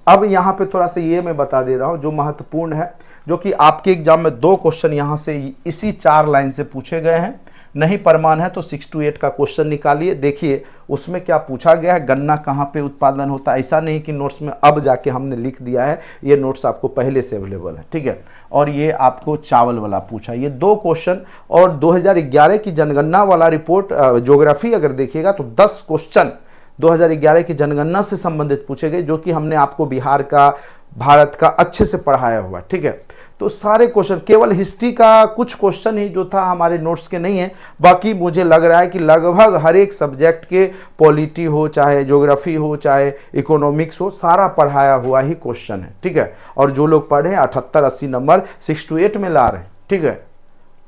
Speaker 1: अब यहाँ पे थोड़ा सा ये मैं बता दे रहा हूँ जो महत्वपूर्ण है, जो कि आपके एग्जाम में 2 क्वेश्चन यहाँ से इसी 4 लाइन से पूछे गए हैं। नहीं प्रमाण है तो 6 to 8 का क्वेश्चन निकालिए, देखिए उसमें क्या पूछा गया है, गन्ना कहाँ पे उत्पादन होता है। ऐसा नहीं कि नोट्स में अब जाके हमने लिख दिया है, ये नोट्स आपको पहले से अवेलेबल है, ठीक है। और ये आपको चावल वाला पूछा, ये 2 क्वेश्चन। और 2011 की जनगणना वाला रिपोर्ट ज्योग्राफी अगर देखिएगा तो 10 क्वेश्चन 2011 की जनगणना से संबंधित पूछे गए, जो कि हमने आपको बिहार का, भारत का अच्छे से पढ़ाया हुआ, ठीक है। तो सारे क्वेश्चन, केवल हिस्ट्री का कुछ क्वेश्चन ही जो था हमारे नोट्स के नहीं है, बाकी मुझे लग रहा है कि लगभग हर एक सब्जेक्ट के, पॉलिटी हो चाहे ज्योग्राफी हो चाहे इकोनॉमिक्स हो, सारा पढ़ाया हुआ ही क्वेश्चन है, ठीक है। और जो लोग पढ़े 78-80 नंबर 6 to 8 में ला रहे हैं, ठीक है।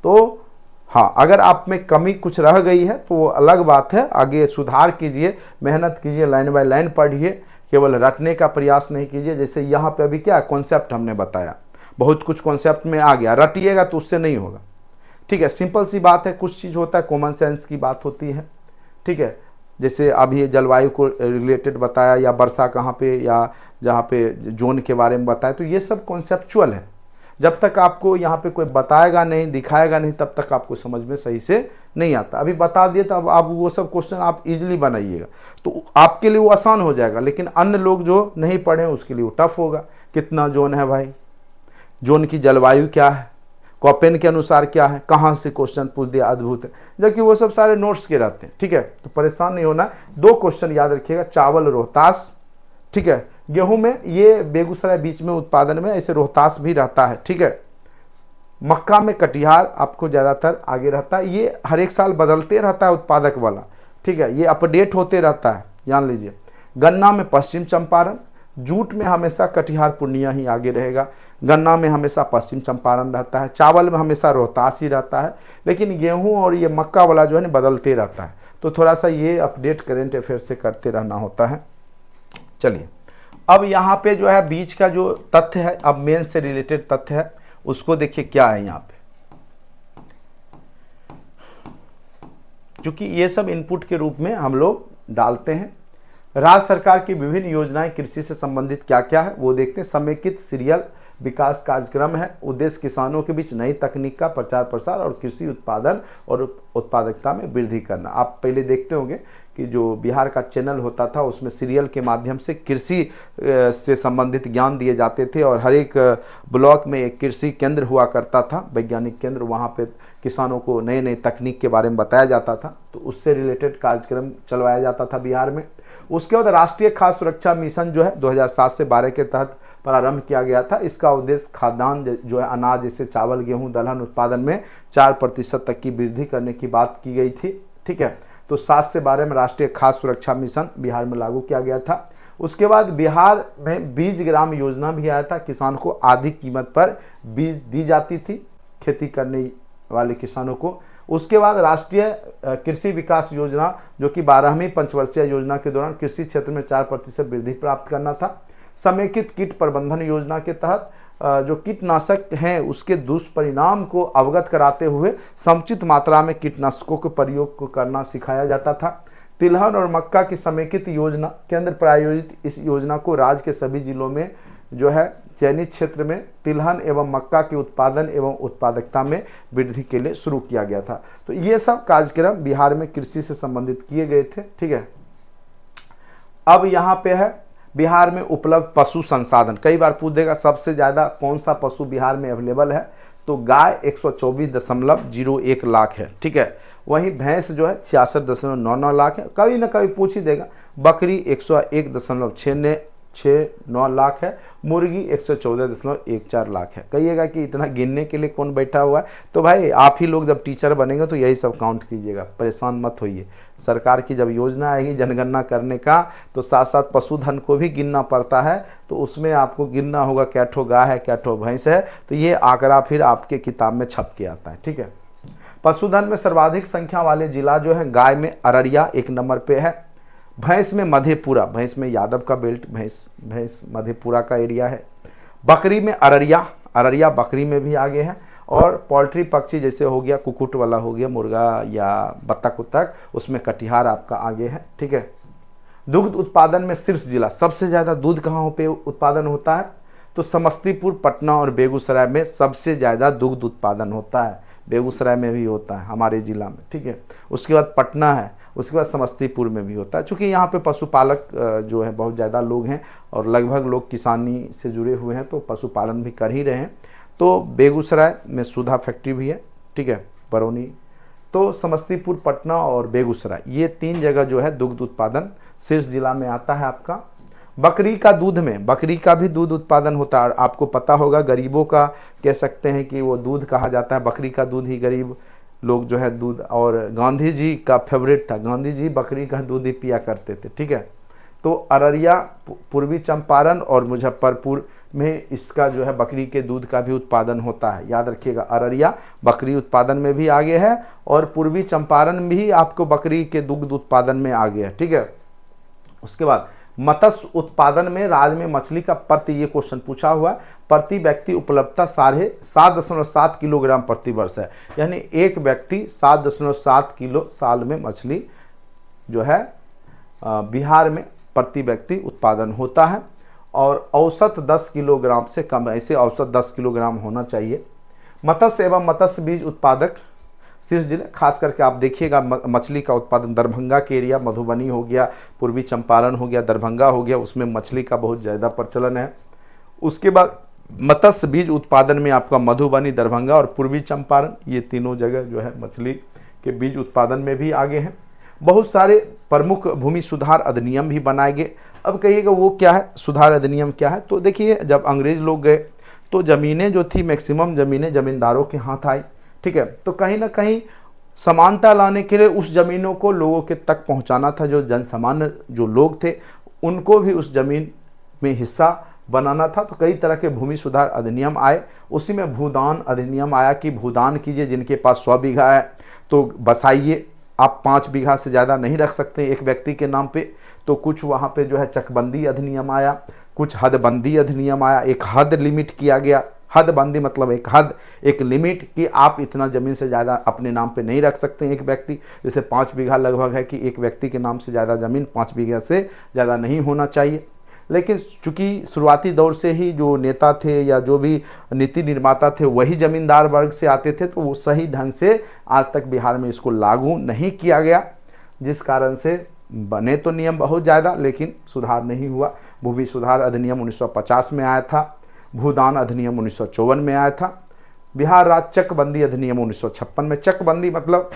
Speaker 1: तो हाँ, अगर आप में कमी कुछ रह गई है तो वो अलग बात है, आगे सुधार कीजिए, मेहनत कीजिए, लाइन बाय लाइन पढ़िए, केवल रटने का प्रयास नहीं कीजिए। जैसे यहाँ पे अभी क्या कॉन्सेप्ट हमने बताया, बहुत कुछ कॉन्सेप्ट में आ गया, रटिएगा तो उससे नहीं होगा, ठीक है। सिंपल सी बात है, कुछ चीज़ होता है कॉमन सेंस की बात होती है, ठीक है। जैसे अभी जलवायु को रिलेटेड बताया, या वर्षा कहाँ पे, या जहाँ पे जोन के बारे में बताया, तो ये सब कॉन्सेप्चुअल है। जब तक आपको यहाँ पे कोई बताएगा नहीं, दिखाएगा नहीं, तब तक आपको समझ में सही से नहीं आता। अभी बता दिए तो अब आप वो सब क्वेश्चन आप इजीली बनाइएगा, तो आपके लिए वो आसान हो जाएगा। लेकिन अन्य लोग जो नहीं पढ़े उसके लिए वो टफ होगा। कितना जोन है भाई, जोन की जलवायु क्या है, कॉपेन के अनुसार क्या है, कहाँ से क्वेश्चन पूछ दिया, अद्भुत है, जबकि वो सब सारे नोट्स के रहते हैं, ठीक है। तो परेशान नहीं होना। 2 क्वेश्चन याद रखिएगा, चावल रोहतास, ठीक है। गेहूं में ये बेगूसराय बीच में उत्पादन में, ऐसे रोहतास भी रहता है, ठीक है। मक्का में कटिहार आपको ज़्यादातर आगे रहता है, ये हर एक साल बदलते रहता है उत्पादक वाला, ठीक है, ये अपडेट होते रहता है, जान लीजिए। गन्ना में पश्चिम चंपारण, जूट में हमेशा कटिहार पूर्णिया ही आगे रहेगा, गन्ना में हमेशा पश्चिम चंपारण रहता है, चावल में हमेशा रोहतास ही रहता है, लेकिन गेहूं और ये मक्का वाला जो है ना बदलते रहता है। तो थोड़ा सा ये अपडेट करेंट अफेयर से करते रहना होता है। चलिए, अब यहाँ पे जो है बीच का जो तथ्य है, अब मेन से रिलेटेड तथ्य है, उसको देखिए क्या है यहाँ पे। क्योंकि ये सब इनपुट के रूप में हम लोग डालते हैं। राज्य सरकार की विभिन्न योजनाएं कृषि से संबंधित क्या क्या है वो देखते हैं। समेकित सीरियल विकास कार्यक्रम है, उद्देश्य किसानों के बीच नई तकनीक का प्रचार प्रसार और कृषि उत्पादन और उत्पादकता में वृद्धि करना। आप पहले देखते होंगे कि जो बिहार का चैनल होता था उसमें सीरियल के माध्यम से कृषि से संबंधित ज्ञान दिए जाते थे, और हर एक ब्लॉक में एक कृषि केंद्र हुआ करता था, वैज्ञानिक केंद्र, वहाँ पे किसानों को नए नए तकनीक के बारे में बताया जाता था। तो उससे रिलेटेड कार्यक्रम चलवाया जाता था बिहार में। उसके बाद राष्ट्रीय खाद्य सुरक्षा मिशन जो है 2007 से 12 के तहत प्रारंभ किया गया था। इसका उद्देश्य खाद्यान्न जो है अनाज जैसे चावल, गेहूं, दलहन उत्पादन में 4% तक की वृद्धि करने की बात की गई थी, ठीक है। तो 7 से 12 में राष्ट्रीय खाद्य सुरक्षा मिशन बिहार में लागू किया गया था। उसके बाद बिहार में बीज ग्राम योजना भी आया था, किसान को आधी कीमत पर बीज दी जाती थी खेती करने वाले किसानों को। उसके बाद राष्ट्रीय कृषि विकास योजना जो कि 12वीं पंचवर्षीय योजना के दौरान कृषि क्षेत्र में 4% वृद्धि प्राप्त करना था। समेकित कीट प्रबंधन योजना के तहत जो कीटनाशक हैं उसके दुष्परिणाम को अवगत कराते हुए समुचित मात्रा में कीटनाशकों के प्रयोग को करना सिखाया जाता था। तिलहन और मक्का की समेकित योजना केंद्र प्रायोजित इस योजना को राज्य के सभी जिलों में जो है चयनित क्षेत्र में तिलहन एवं मक्का के उत्पादन एवं उत्पादकता में वृद्धि के लिए शुरू किया गया था। तो ये सब कार्यक्रम बिहार में कृषि से संबंधित किए गए थे, ठीक है। अब यहाँ पे है बिहार में उपलब्ध पशु संसाधन। कई बार पूछ देगा सबसे ज़्यादा कौन सा पशु बिहार में अवेलेबल है, तो गाय 124.01 लाख है, ठीक है। वहीं भैंस जो है 66.99 लाख है, कभी ना कभी पूछ ही देगा। बकरी 101.69 लाख है, मुर्गी 114.14 लाख है। कहिएगा कि इतना गिनने के लिए कौन बैठा हुआ है, तो भाई आप ही लोग जब टीचर बनेंगे तो यही सब काउंट कीजिएगा, परेशान मत होइए। सरकार की जब योजना आएगी जनगणना करने का तो साथ साथ पशुधन को भी गिनना पड़ता है, तो उसमें आपको गिनना होगा क्या ठो गाय है क्या ठो भैंस है, तो ये आंकड़ा फिर आपके किताब में छप के आता है, ठीक है। पशुधन में सर्वाधिक संख्या वाले जिला जो है गाय में अररिया 1 नंबर पे है, भैंस में मधेपुरा, भैंस में यादव का बेल्ट, भैंस मधेपुरा का एरिया है। बकरी में अररिया बकरी में भी आगे है। और पोल्ट्री पक्षी जैसे हो गया कुकुट वाला हो गया, मुर्गा या बत्तख उत्तक, उसमें कटिहार आपका आगे है, ठीक है। दुग्ध उत्पादन में शीर्ष जिला, सबसे ज़्यादा दूध कहाँ पे उत्पादन होता है? तो समस्तीपुर, पटना और बेगूसराय में सबसे ज़्यादा दुग्ध उत्पादन होता है। बेगूसराय में भी होता है हमारे ज़िला में, ठीक है। उसके बाद पटना है, उसके बाद समस्तीपुर में भी होता है। चूँकि यहाँ पे पशुपालक जो है बहुत ज़्यादा लोग हैं और लगभग लोग किसानी से जुड़े हुए हैं, तो पशुपालन भी कर ही रहे हैं। तो बेगूसराय में सुधा फैक्ट्री भी है, ठीक है, बरौनी। तो समस्तीपुर, पटना और बेगूसराय, ये 3 जगह जो है दुग्ध उत्पादन शीर्ष जिला में आता है आपका। बकरी का दूध में, बकरी का भी दूध उत्पादन होता है। आपको पता होगा गरीबों का कह सकते हैं कि वो दूध कहा जाता है, बकरी का दूध ही गरीब लोग जो है दूध, और गांधी जी का फेवरेट था, गांधी जी बकरी का दूध ही पिया करते थे, ठीक है। तो अररिया, पूर्वी चंपारण और मुजफ्फरपुर में इसका जो है बकरी के दूध का भी उत्पादन होता है। याद रखिएगा, अररिया बकरी उत्पादन में भी आगे है और पूर्वी चंपारण भी आपको बकरी के दुग्ध उत्पादन में आगे है, ठीक है। उसके बाद मत्स्य उत्पादन में राज्य में मछली का प्रति, ये क्वेश्चन पूछा हुआ है, प्रति व्यक्ति उपलब्धता 7.7 किलोग्राम प्रति वर्ष है। यानी एक व्यक्ति 7.7 किलो साल में मछली जो है बिहार में प्रति व्यक्ति उत्पादन होता है, और औसत 10 किलोग्राम से कम है, इसे औसत 10 किलोग्राम होना चाहिए। मत्स्य एवं मत्स्य बीज उत्पादक शीर्ष जिले, खास करके आप देखिएगा मछली का उत्पादन दरभंगा के एरिया, मधुबनी हो गया, पूर्वी चंपारण हो गया, दरभंगा हो गया, उसमें मछली का बहुत ज़्यादा प्रचलन है। उसके बाद मत्स्य बीज उत्पादन में आपका मधुबनी, दरभंगा और पूर्वी चंपारण, ये तीनों जगह जो है मछली के बीज उत्पादन में भी आगे हैं। बहुत सारे प्रमुख भूमि सुधार अधिनियम भी बनाए गए। अब कहिएगा वो क्या है, सुधार अधिनियम क्या है? तो देखिए, जब अंग्रेज लोग गए तो ज़मीनें जो थी, मैक्सिमम ज़मीनें ज़मींदारों के हाथ आई, ठीक है। तो कहीं ना कहीं समानता लाने के लिए उस ज़मीनों को लोगों के तक पहुंचाना था। जो जनसामान्य जो लोग थे उनको भी उस ज़मीन में हिस्सा बनाना था। तो कई तरह के भूमि सुधार अधिनियम आए। उसी में भूदान अधिनियम आया कि भूदान कीजिए, जिनके पास 100 बीघा है तो बसाइए, आप 5 बीघा से ज़्यादा नहीं रख सकते एक व्यक्ति के नाम पे। तो कुछ वहाँ पे जो है चकबंदी अधिनियम आया, कुछ हदबंदी अधिनियम आया, एक हद लिमिट किया गया। हदबंदी मतलब एक हद, एक लिमिट कि आप इतना ज़मीन से ज़्यादा अपने नाम पे नहीं रख सकते एक व्यक्ति। जैसे 5 बीघा लगभग है कि एक व्यक्ति के नाम से ज़्यादा ज़मीन 5 बीघा से ज़्यादा नहीं होना चाहिए। लेकिन चूँकि शुरुआती दौर से ही जो नेता थे या जो भी नीति निर्माता थे वही ज़मींदार वर्ग से आते थे, तो वो सही ढंग से आज तक बिहार में इसको लागू नहीं किया गया, जिस कारण से बने तो नियम बहुत ज़्यादा लेकिन सुधार नहीं हुआ। भूमि सुधार अधिनियम 1950 में आया था, भूदान अधिनियम 1954 में आया था, बिहार राज्य चकबंदी अधिनियम 1956 में। चकबंदी मतलब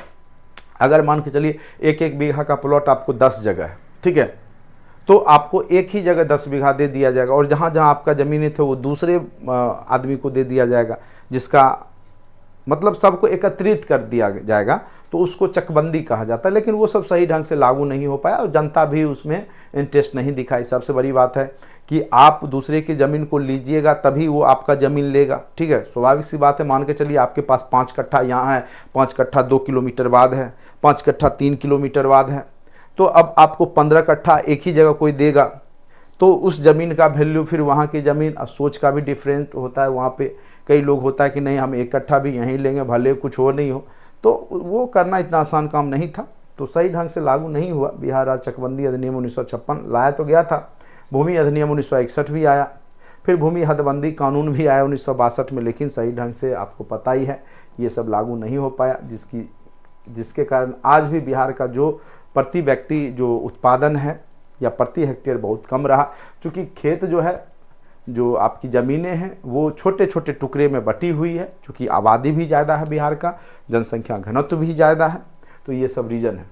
Speaker 1: अगर मान के चलिए एक बीघा का प्लॉट आपको 10 जगह है, ठीक है, तो आपको एक ही जगह 10 बीघा दे दिया जाएगा, और जहाँ जहाँ आपका ज़मीनें थे वो दूसरे आदमी को दे दिया जाएगा, जिसका मतलब सबको एकत्रित कर दिया जाएगा, तो उसको चकबंदी कहा जाता है। लेकिन वो सब सही ढंग से लागू नहीं हो पाया और जनता भी उसमें इंटरेस्ट नहीं दिखाई। सबसे बड़ी बात है कि आप दूसरे की ज़मीन को लीजिएगा तभी वो आपका ज़मीन लेगा, ठीक है। स्वाभाविक सी बात है, मान के चलिए आपके पास 5 कट्ठा यहाँ है, 5 कट्ठा 2 किलोमीटर बाद है, 5 कट्ठा 3 किलोमीटर बाद है, तो अब आपको 15 कट्ठा एक ही जगह कोई देगा, तो उस ज़मीन का वैल्यू फिर वहाँ की ज़मीन, सोच का भी डिफरेंट होता है। वहाँ पे कई लोग होता है कि नहीं हम 1 कट्ठा भी यहीं लेंगे भले कुछ हो नहीं हो, तो वो करना इतना आसान काम नहीं था। तो सही ढंग से लागू नहीं हुआ। बिहार राज्य चकबंदी अधिनियम 1956 लाया तो गया था, भूमि अधिनियम 1961 भी आया, फिर भूमि हदबंदी कानून भी आया 1962 में, लेकिन सही ढंग से आपको पता ही है ये सब लागू नहीं हो पाया, जिसके कारण आज भी बिहार का जो प्रति व्यक्ति जो उत्पादन है या प्रति हेक्टेयर बहुत कम रहा। क्योंकि खेत जो है, जो आपकी ज़मीनें हैं वो छोटे छोटे टुकड़े में बटी हुई है, क्योंकि आबादी भी ज़्यादा है बिहार का, जनसंख्या घनत्व भी ज़्यादा है, तो ये सब रीज़न है।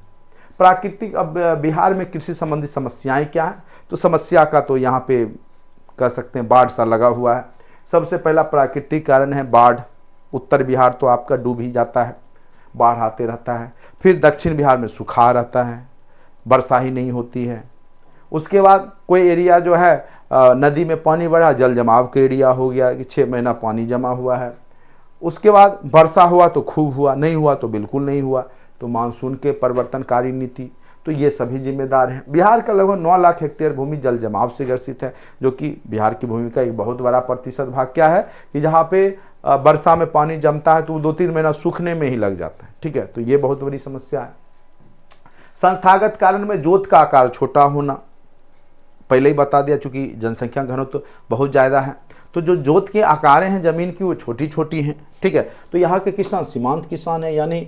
Speaker 1: प्राकृतिक, अब बिहार में कृषि संबंधी समस्याएं क्या हैं? तो समस्या का तो यहाँ पे कह सकते हैं बाढ़ सा लगा हुआ है। सबसे पहला प्राकृतिक कारण है बाढ़। उत्तर बिहार तो आपका डूब ही जाता है, बाढ़ आते रहता है। फिर दक्षिण बिहार में सूखा रहता है, वर्षा ही नहीं होती है। उसके बाद कोई एरिया जो है नदी में पानी बढ़ा, जल जमाव का एरिया हो गया कि 6 महीना पानी जमा हुआ है। उसके बाद वर्षा हुआ तो खूब हुआ, नहीं हुआ तो बिल्कुल नहीं हुआ, तो मानसून के परिवर्तनकारी नीति, तो ये सभी जिम्मेदार हैं। बिहार का लगभग 9 लाख हेक्टेयर भूमि जल जमाव से ग्रसित है, जो कि बिहार की भूमि का एक बहुत बड़ा प्रतिशत भाग क्या है कि जहाँ पे वर्षा में पानी जमता है तो 2-3 महीना सूखने में ही लग जाता है, ठीक है। तो ये बहुत बड़ी समस्या है। संस्थागत कारण में जोत का आकार छोटा होना, पहले ही बता दिया, चूँकि जनसंख्या घनत्व तो बहुत ज़्यादा है, तो जो जोत के आकारें हैं ज़मीन की वो छोटी छोटी हैं, ठीक है। तो यहाँ के किसान सीमांत किसान है, यानी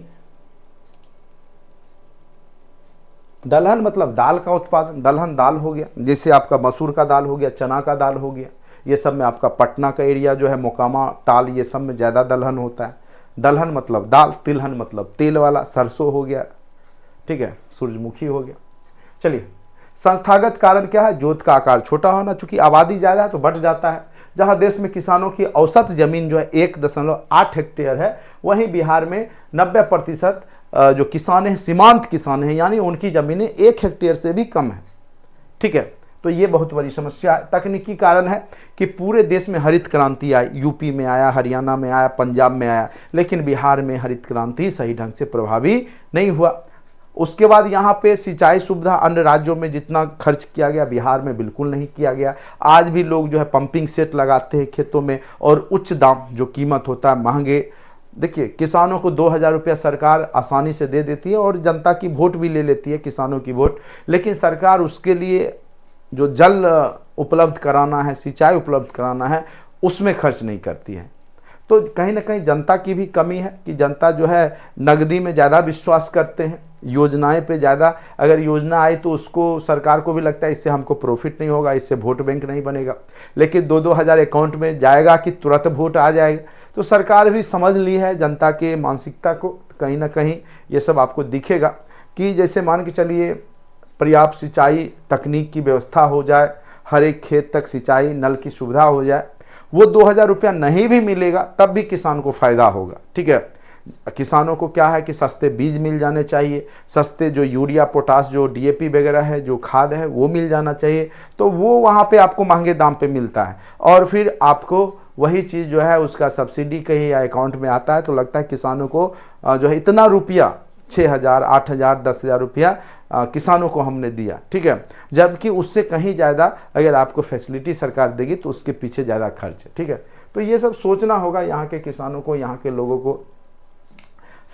Speaker 1: दलहन मतलब दाल का उत्पादन, दलहन दाल हो गया, जैसे आपका मसूर का दाल हो गया, चना का दाल हो गया, ये सब में आपका पटना का एरिया जो है, मोकामा, टाल, ये सब में ज़्यादा दलहन होता है। दलहन मतलब दाल, तिलहन मतलब तेल वाला, सरसों हो गया, ठीक है, सूरजमुखी हो गया। चलिए, संस्थागत कारण क्या है? जोत का आकार छोटा होना, चूंकि आबादी ज़्यादा है तो बढ़ जाता है। जहां देश में किसानों की औसत जमीन जो है 1.8 हेक्टेयर है, वहीं बिहार में 90% जो किसान हैं सीमांत किसान हैं, यानी उनकी ज़मीनें 1 हेक्टेयर से भी कम है, ठीक है। तो ये बहुत बड़ी समस्या है। तकनीकी कारण है कि पूरे देश में हरित क्रांति आई, यूपी में आया, हरियाणा में आया, पंजाब में आया, लेकिन बिहार में हरित क्रांति सही ढंग से प्रभावी नहीं हुआ। उसके बाद यहाँ पे सिंचाई सुविधा अन्य राज्यों में जितना खर्च किया गया, बिहार में बिल्कुल नहीं किया गया। आज भी लोग जो है पंपिंग सेट लगाते हैं खेतों में, और उच्च दाम जो कीमत होता है, महंगे। देखिए, किसानों को 2,000 रुपया सरकार आसानी से दे देती है, और जनता की वोट भी ले लेती है, किसानों की वोट, लेकिन सरकार उसके लिए जो जल उपलब्ध कराना है, सिंचाई उपलब्ध कराना है, उसमें खर्च नहीं करती है। तो कहीं ना कहीं जनता की भी कमी है कि जनता जो है नकदी में ज़्यादा विश्वास करते हैं, योजनाएं पे ज़्यादा, अगर योजना आई तो उसको सरकार को भी लगता है इससे हमको प्रॉफिट नहीं होगा, इससे वोट बैंक नहीं बनेगा, लेकिन 2-2 हज़ार अकाउंट में जाएगा कि तुरंत वोट आ जाएगा। तो सरकार भी समझ ली है जनता के मानसिकता को, कहीं ना कहीं ये सब आपको दिखेगा कि जैसे मान के चलिए पर्याप्त सिंचाई तकनीक की व्यवस्था हो जाए, हर एक खेत तक सिंचाई नल की सुविधा हो जाए, वो 2,000 रुपया नहीं भी मिलेगा तब भी किसान को फ़ायदा होगा, ठीक है। किसानों को क्या है कि सस्ते बीज मिल जाने चाहिए, सस्ते जो यूरिया, पोटास, जो DAP वगैरह है, जो खाद है, वो मिल जाना चाहिए, तो वो वहाँ पे आपको महंगे दाम पे मिलता है, और फिर आपको वही चीज़ जो है उसका सब्सिडी कहीं अकाउंट में आता है, तो लगता है किसानों को जो है इतना रुपया 6,000, 8,000, 10,000 रुपया किसानों को हमने दिया, ठीक है। जबकि उससे कहीं ज़्यादा अगर आपको फैसिलिटी सरकार देगी तो उसके पीछे ज़्यादा खर्च है, ठीक है। तो ये सब सोचना होगा यहाँ के किसानों को, यहाँ के लोगों को।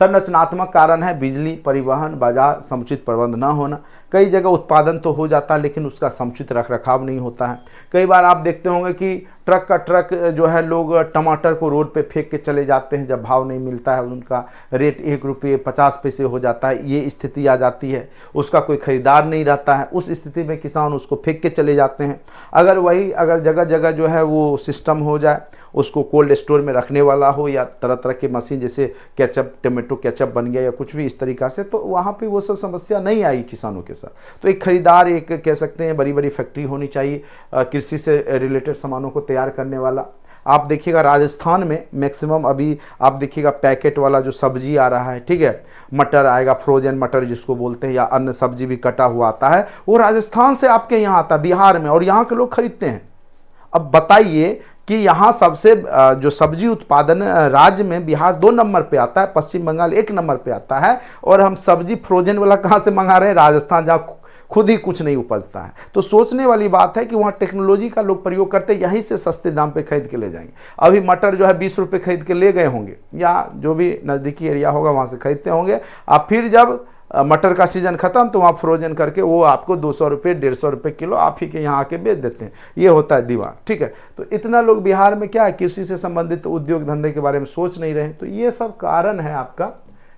Speaker 1: संरचनात्मक कारण है बिजली, परिवहन, बाजार, समुचित प्रबंध न होना। कई जगह उत्पादन तो हो जाता है लेकिन उसका समुचित रखरखाव नहीं होता है। कई बार आप देखते होंगे कि ट्रक का ट्रक जो है, लोग टमाटर को रोड पे फेंक के चले जाते हैं, जब भाव नहीं मिलता है, उनका रेट 1 रुपये 50 पैसे हो जाता है, ये स्थिति आ जाती है, उसका कोई खरीदार नहीं रहता है, उस स्थिति में किसान उसको फेंक के चले जाते हैं। अगर जगह जगह जो है वो सिस्टम हो जाए, उसको कोल्ड स्टोर में रखने वाला हो, या तरह तरह के मशीन जैसे केचप, टमाटो केचप बन गया या कुछ भी इस तरीक़ा से, तो वहाँ पे वो सब समस्या नहीं आई किसानों के साथ। तो एक खरीदार, एक कह सकते हैं बड़ी बड़ी फैक्ट्री होनी चाहिए कृषि से रिलेटेड सामानों को तैयार करने वाला। आप देखिएगा राजस्थान में मैक्सिमम अभी आप देखिएगा पैकेट वाला जो सब्जी आ रहा है, ठीक है, मटर आएगा, फ्रोजन मटर जिसको बोलते हैं, या अन्य सब्जी भी कटा हुआ आता है, वो राजस्थान से आपके यहाँ आता है, बिहार में, और यहाँ के लोग खरीदते हैं। अब बताइए कि यहाँ सबसे जो सब्जी उत्पादन राज्य में बिहार 2 नंबर पे आता है, पश्चिम बंगाल 1 नंबर पे आता है, और हम सब्जी फ्रोजन वाला कहाँ से मंगा रहे हैं? राजस्थान, जहाँ खुद ही कुछ नहीं उपजता है। तो सोचने वाली बात है कि वहाँ टेक्नोलॉजी का लोग प्रयोग करते, यहीं से सस्ते दाम पे खरीद के ले जाएंगे। अभी मटर जो है 20 रुपये खरीद के ले गए होंगे, या जो भी नज़दीकी एरिया होगा वहाँ से खरीदते होंगे। अब फिर जब मटर का सीजन खत्म तो वहाँ फ्रोजन करके वो आपको 200 रुपये 150 रुपये किलो आप ही के यहाँ आके बेच देते हैं। ये होता है दीवार, ठीक है। तो इतना लोग बिहार में क्या है, कृषि से संबंधित उद्योग धंधे के बारे में सोच नहीं रहे। तो ये सब कारण है आपका,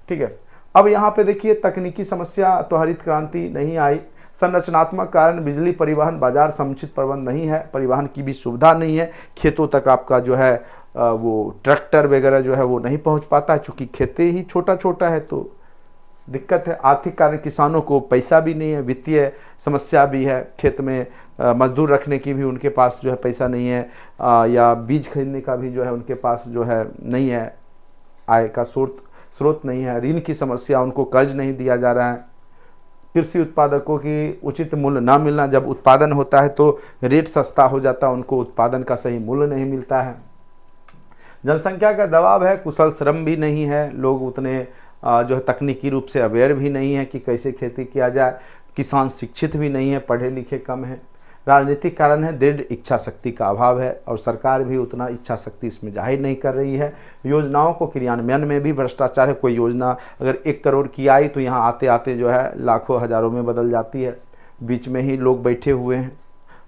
Speaker 1: ठीक है। अब यहाँ पे देखिए तकनीकी समस्या तो हरित क्रांति नहीं आई। संरचनात्मक कारण बिजली, परिवहन, बाजार, समुचित प्रबंध नहीं है, परिवहन की भी सुविधा नहीं है, खेतों तक आपका जो है वो ट्रैक्टर वगैरह जो है वो नहीं पहुँच पाता है, चूँकि खेतें ही छोटा छोटा है तो दिक्कत है। आर्थिक कारण, किसानों को पैसा भी नहीं है, वित्तीय समस्या भी है, खेत में मजदूर रखने की भी उनके पास जो है पैसा नहीं है, या बीज खरीदने का भी जो है उनके पास जो है नहीं है, आय का स्रोत नहीं है, ऋण की समस्या, उनको कर्ज नहीं दिया जा रहा है, कृषि उत्पादकों की उचित मूल्य ना मिलना, जब उत्पादन होता है तो रेट सस्ता हो जाता है, उनको उत्पादन का सही मूल्य नहीं मिलता है। जनसंख्या का दबाव है, कुशल श्रम भी नहीं है, लोग उतने जो है तकनीकी रूप से अवेयर भी नहीं है कि कैसे खेती किया जाए, किसान शिक्षित भी नहीं है, पढ़े लिखे कम है। राजनीतिक कारण है, दृढ़ इच्छा शक्ति का अभाव है, और सरकार भी उतना इच्छा शक्ति इसमें जाहिर नहीं कर रही है। योजनाओं को क्रियान्वयन में भी भ्रष्टाचार है। कोई योजना अगर 1 करोड़ की आई तो यहाँ आते आते जो है लाखों हज़ारों में बदल जाती है, बीच में ही लोग बैठे हुए हैं।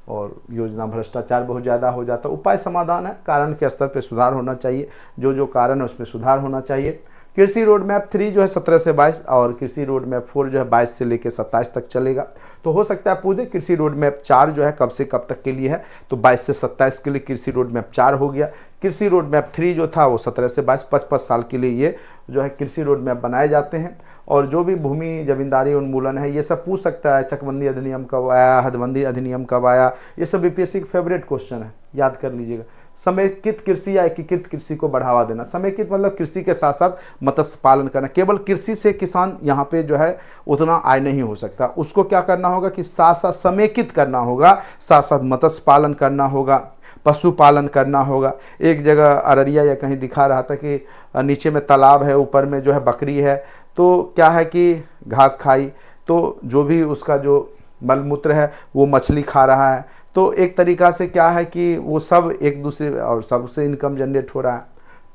Speaker 1: और योजना भ्रष्टाचार बहुत ज़्यादा हो जाता है। उपाय समाधान है, कारण के स्तर पे सुधार होना चाहिए, जो जो कारण है उसमें सुधार होना चाहिए। कृषि रोड मैप 3 जो है 17 से 22 और कृषि रोड मैप 4 जो है 22 से लेकर 27 तक चलेगा। तो हो सकता है पूछे कृषि रोड मैप 4 जो है कब से कब तक के लिए है, तो 22 से 27 के लिए कृषि रोड मैप 4 हो गया। कृषि रोड मैप 3 जो था वो 17 से 22 55 साल के लिए ये जो है कृषि रोड मैप बनाए जाते हैं। और जो भी भूमि जमींदारी उन्मूलन है ये सब पूछ सकता है, चकबंदी अधिनियम कब आया, हदबंदी अधिनियम कब आया, ये सब बीपीएससी का फेवरेट क्वेश्चन है, याद कर लीजिएगा। समेकित कृषि या एकीकृत कृषि को बढ़ावा देना, समेकित मतलब कृषि के साथ साथ मत्स्य पालन करना। केवल कृषि से किसान यहाँ पे जो है उतना आय नहीं हो सकता, उसको क्या करना होगा कि साथ साथ समेकित करना होगा, साथ साथ मत्स्य पालन करना होगा, पशुपालन करना होगा। एक जगह अररिया या कहीं दिखा रहा था कि नीचे में तालाब है, ऊपर में जो है बकरी है, तो क्या है कि घास खाई, तो जो भी उसका जो मलमूत्र है वो मछली खा रहा है। तो एक तरीका से क्या है कि वो सब एक दूसरे और सबसे इनकम जनरेट हो रहा है।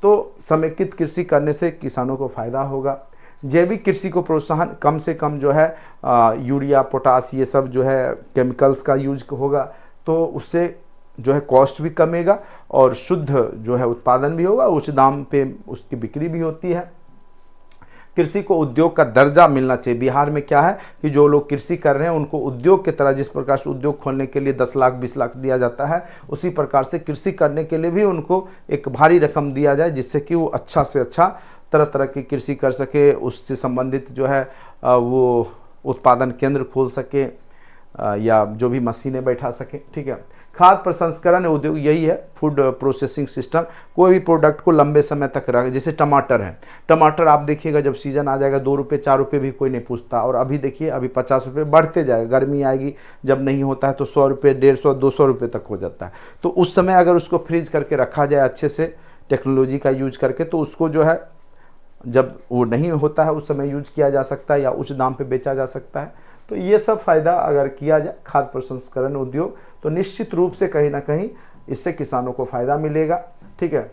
Speaker 1: तो समेकित कृषि करने से किसानों को फ़ायदा होगा। जैविक कृषि को प्रोत्साहन, कम से कम जो है यूरिया पोटास ये सब जो है केमिकल्स का यूज होगा, तो उससे जो है कॉस्ट भी कमेगा और शुद्ध जो है उत्पादन भी होगा, उच्च दाम पे उसकी बिक्री भी होती है। कृषि को उद्योग का दर्जा मिलना चाहिए। बिहार में क्या है कि जो लोग कृषि कर रहे हैं उनको उद्योग की तरह, जिस प्रकार से उद्योग खोलने के लिए 10 लाख 20 लाख दिया जाता है, उसी प्रकार से कृषि करने के लिए भी उनको एक भारी रकम दिया जाए, जिससे कि वो अच्छा से अच्छा तरह तरह की कृषि कर सके, उससे संबंधित जो है वो उत्पादन केंद्र खोल सके या जो भी मशीनें बैठा सके। ठीक है, खाद्य प्रसंस्करण उद्योग यही है, फूड प्रोसेसिंग सिस्टम। कोई भी प्रोडक्ट को लंबे समय तक रख, जैसे टमाटर है, टमाटर आप देखिएगा जब सीजन आ जाएगा 2 रुपये 4 रुपये भी कोई नहीं पूछता, और अभी देखिए अभी 50 रुपये बढ़ते जाएगा, गर्मी आएगी जब नहीं होता है तो 100 रुपये 150 200 रुपये तक हो जाता है। तो उस समय अगर उसको फ्रीज करके रखा जाए अच्छे से टेक्नोलॉजी का यूज करके, तो उसको जो है जब वो नहीं होता है उस समय यूज किया जा सकता है या उच्च दाम पे बेचा जा सकता है। तो ये सब फायदा अगर किया जाए खाद्य प्रसंस्करण उद्योग, तो निश्चित रूप से कहीं ना कहीं इससे किसानों को फायदा मिलेगा। ठीक है,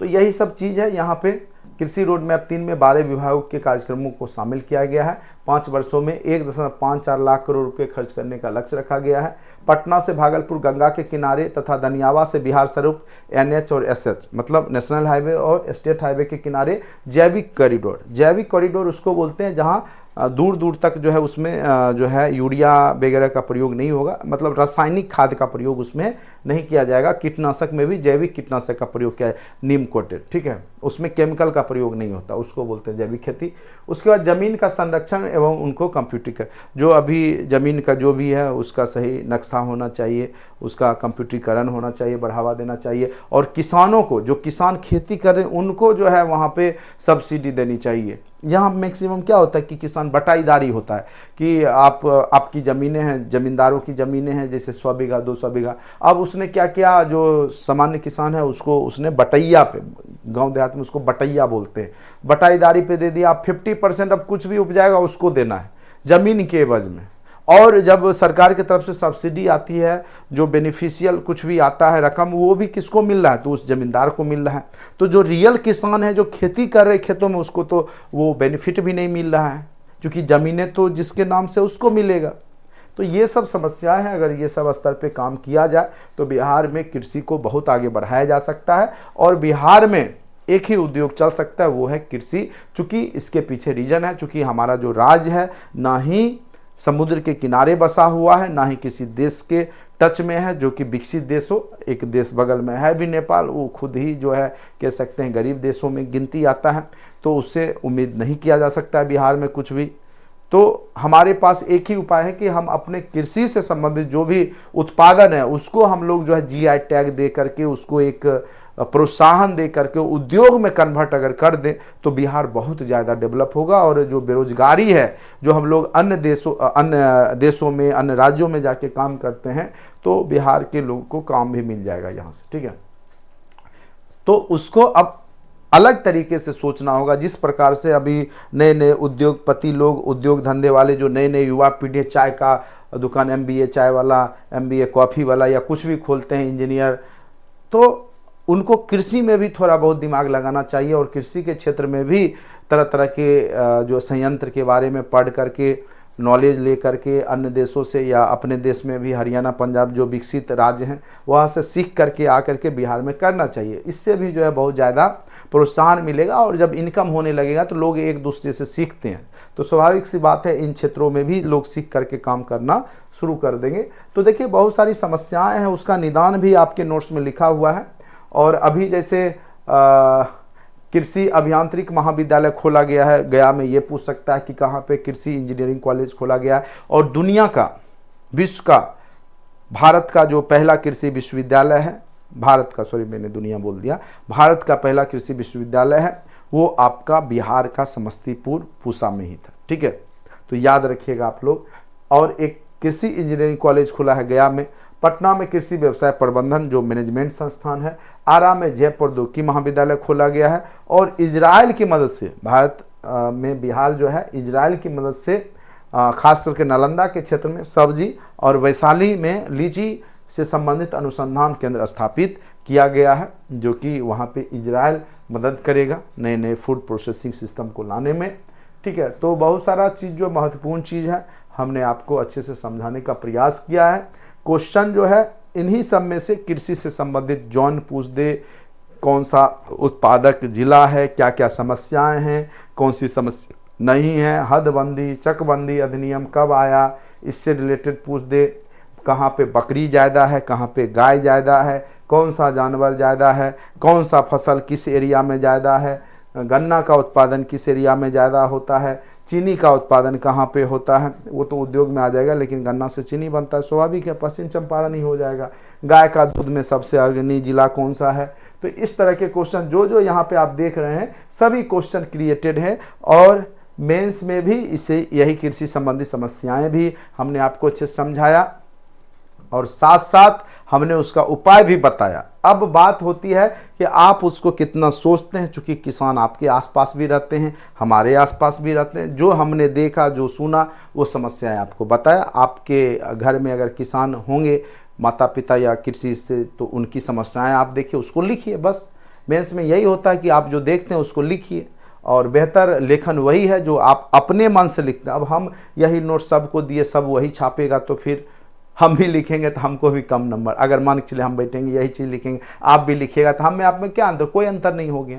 Speaker 1: तो यही सब चीज़ है। यहाँ पे कृषि रोड मैप 3 में 12 विभागों के कार्यक्रमों को शामिल किया गया है। 5 वर्षों में 1.54 लाख करोड़ रुपए खर्च करने का लक्ष्य रखा गया है। पटना से भागलपुर गंगा के किनारे तथा दनियावा से बिहार स्वरूप NH और SH मतलब नेशनल हाईवे और स्टेट हाईवे के किनारे जैविक कॉरिडोर, जैविक कॉरिडोर उसको बोलते हैं जहाँ दूर दूर तक जो है उसमें जो है यूरिया वगैरह का प्रयोग नहीं होगा, मतलब रासायनिक खाद का प्रयोग उसमें नहीं किया जाएगा। कीटनाशक में भी जैविक कीटनाशक का प्रयोग किया है, नीम कोटेड। ठीक है, उसमें केमिकल का प्रयोग नहीं होता, उसको बोलते हैं जैविक खेती। उसके बाद जमीन का संरक्षण एवं उनको कंप्यूटरीकरण, जो अभी जमीन का जो भी है उसका सही नक्शा होना चाहिए, उसका कंप्यूटरीकरण होना चाहिए, बढ़ावा देना चाहिए। और किसानों को, जो किसान खेती कर रहे हैं उनको जो है वहाँ पे सब्सिडी देनी चाहिए। यहाँ मैक्सिमम क्या होता है कि किसान बटाईदारी होता है कि आपकी ज़मीनें हैं, ज़मींदारों की ज़मीनें हैं, जैसे 100 बीघा 200 बीघा। अब उसने क्या किया, जो सामान्य किसान है उसको उसने बटैया पे, गांव देहात में उसको बटैया बोलते हैं, बटाईदारी पे दे दिया। 50% अब कुछ भी उपजाएगा उसको देना है ज़मीन के एवज में। और जब सरकार की तरफ से सब्सिडी आती है, जो बेनिफिशियल कुछ भी आता है रकम, वो भी किसको मिल रहा है, तो उस जमींदार को मिल रहा है। तो जो रियल किसान है, जो खेती कर रहे खेतों में, उसको तो वो बेनिफिट भी नहीं मिल रहा है, क्योंकि ज़मीनें तो जिसके नाम से उसको मिलेगा। तो ये सब समस्याएं हैं। अगर ये सब स्तर पे काम किया जाए तो बिहार में कृषि को बहुत आगे बढ़ाया जा सकता है और बिहार में एक ही उद्योग चल सकता है, वो है कृषि। चूँकि इसके पीछे रीजन है, चूँकि हमारा जो राज्य है ना ही समुद्र के किनारे बसा हुआ है, ना ही किसी देश के टच में है जो कि विकसित देश हो। एक देश बगल में है भी नेपाल, वो खुद ही जो है कह सकते हैं गरीब देशों में गिनती आता है, तो उससे उम्मीद नहीं किया जा सकता है बिहार में कुछ भी। तो हमारे पास एक ही उपाय है कि हम अपने कृषि से संबंधित जो भी उत्पादन है उसको हम लोग जो है GI टैग दे करके, उसको एक प्रोत्साहन दे करके उद्योग में कन्वर्ट अगर कर दें तो बिहार बहुत ज़्यादा डेवलप होगा। और जो बेरोजगारी है, जो हम लोग अन्य देशों में, अन्य राज्यों में जाके काम करते हैं, तो बिहार के लोगों को काम भी मिल जाएगा यहाँ से। ठीक है, तो उसको अब अलग तरीके से सोचना होगा। जिस प्रकार से अभी नए नए उद्योगपति लोग, उद्योग धंधे वाले, जो नए नए युवा पीढ़ी चाय का दुकान, MBA चाय वाला, MBA कॉफ़ी वाला या कुछ भी खोलते हैं, इंजीनियर, तो उनको कृषि में भी थोड़ा बहुत दिमाग लगाना चाहिए और कृषि के क्षेत्र में भी तरह तरह के जो संयंत्र के बारे में पढ़ करके नॉलेज लेकर के अन्य देशों से या अपने देश में भी हरियाणा पंजाब जो विकसित राज्य हैं वहाँ से सीख करके आकर के बिहार में करना चाहिए। इससे भी जो है बहुत ज़्यादा प्रोत्साहन मिलेगा और जब इनकम होने लगेगा तो लोग एक दूसरे से सीखते हैं, तो स्वाभाविक सी बात है इन क्षेत्रों में भी लोग सीख करके काम करना शुरू कर देंगे। तो देखिए बहुत सारी समस्याएं हैं, उसका निदान भी आपके नोट्स में लिखा हुआ है। और अभी जैसे कृषि अभियांत्रिक महाविद्यालय खोला गया है गया में, ये पूछ सकता है कि कहाँ पे कृषि इंजीनियरिंग कॉलेज खोला गया है। और दुनिया का, विश्व का, भारत का जो पहला कृषि विश्वविद्यालय है, भारत का, सॉरी मैंने दुनिया बोल दिया, भारत का पहला कृषि विश्वविद्यालय है वो आपका बिहार का समस्तीपुर पूसा में ही था। ठीक है, तो याद रखिएगा आप लोग। और एक कृषि इंजीनियरिंग कॉलेज खुला है गया में। पटना में कृषि व्यवसाय प्रबंधन जो मैनेजमेंट संस्थान है। आरा में जय प्रौद्योगिकी महाविद्यालय खोला गया है। और इजराइल की मदद से भारत में बिहार जो है इजराइल की मदद से खास करके नालंदा के क्षेत्र में सब्जी और वैशाली में लीची से संबंधित अनुसंधान केंद्र स्थापित किया गया है, जो कि वहाँ पे इजराइल मदद करेगा नए नए फूड प्रोसेसिंग सिस्टम को लाने में। ठीक है, तो बहुत सारा चीज़ जो महत्वपूर्ण चीज़ है हमने आपको अच्छे से समझाने का प्रयास किया है। क्वेश्चन जो है इन्हीं सब में से कृषि से संबंधित जॉन पूछ दे, कौन सा उत्पादक जिला है, क्या क्या समस्याएं हैं, कौन सी समस्या नहीं है, हदबंदी चकबंदी अधिनियम कब आया, इससे रिलेटेड पूछ दे, कहाँ पे बकरी ज़्यादा है, कहाँ पे गाय ज़्यादा है, कौन सा जानवर ज़्यादा है, कौन सा फसल किस एरिया में ज़्यादा है, गन्ना का उत्पादन किस एरिया में ज़्यादा होता है, चीनी का उत्पादन कहाँ पे होता है, वो तो उद्योग में आ जाएगा, लेकिन गन्ना से चीनी बनता है, स्वाभाविक है, पश्चिम चंपारण ही हो जाएगा। गाय का दूध में सबसे अग्रणी जिला कौन सा है। तो इस तरह के क्वेश्चन जो यहाँ पे आप देख रहे हैं सभी क्वेश्चन क्रिएटेड है। और मेंस में भी इसे यही कृषि संबंधी समस्याएं भी हमने आपको अच्छे से समझाया और साथ साथ हमने उसका उपाय भी बताया। अब बात होती है कि आप उसको कितना सोचते हैं, चूँकि किसान आपके आसपास भी रहते हैं, हमारे आसपास भी रहते हैं। जो हमने देखा, जो सुना, वो समस्याएं आपको बताया। आपके घर में अगर किसान होंगे, माता पिता या कृषि से, तो उनकी समस्याएं आप देखिए, उसको लिखिए। बस मेंस में यही होता है कि आप जो देखते हैं उसको लिखिए, और बेहतर लेखन वही है जो आप अपने मन से लिखते हैं। अब हम यही नोट सबको दिए, सब वही छापेगा, तो फिर हम भी लिखेंगे तो हमको भी कम नंबर। अगर मान के चले हम बैठेंगे यही चीज़ लिखेंगे, आप भी लिखिएगा, तो हम में आप में क्या अंतर, कोई अंतर नहीं हो गया।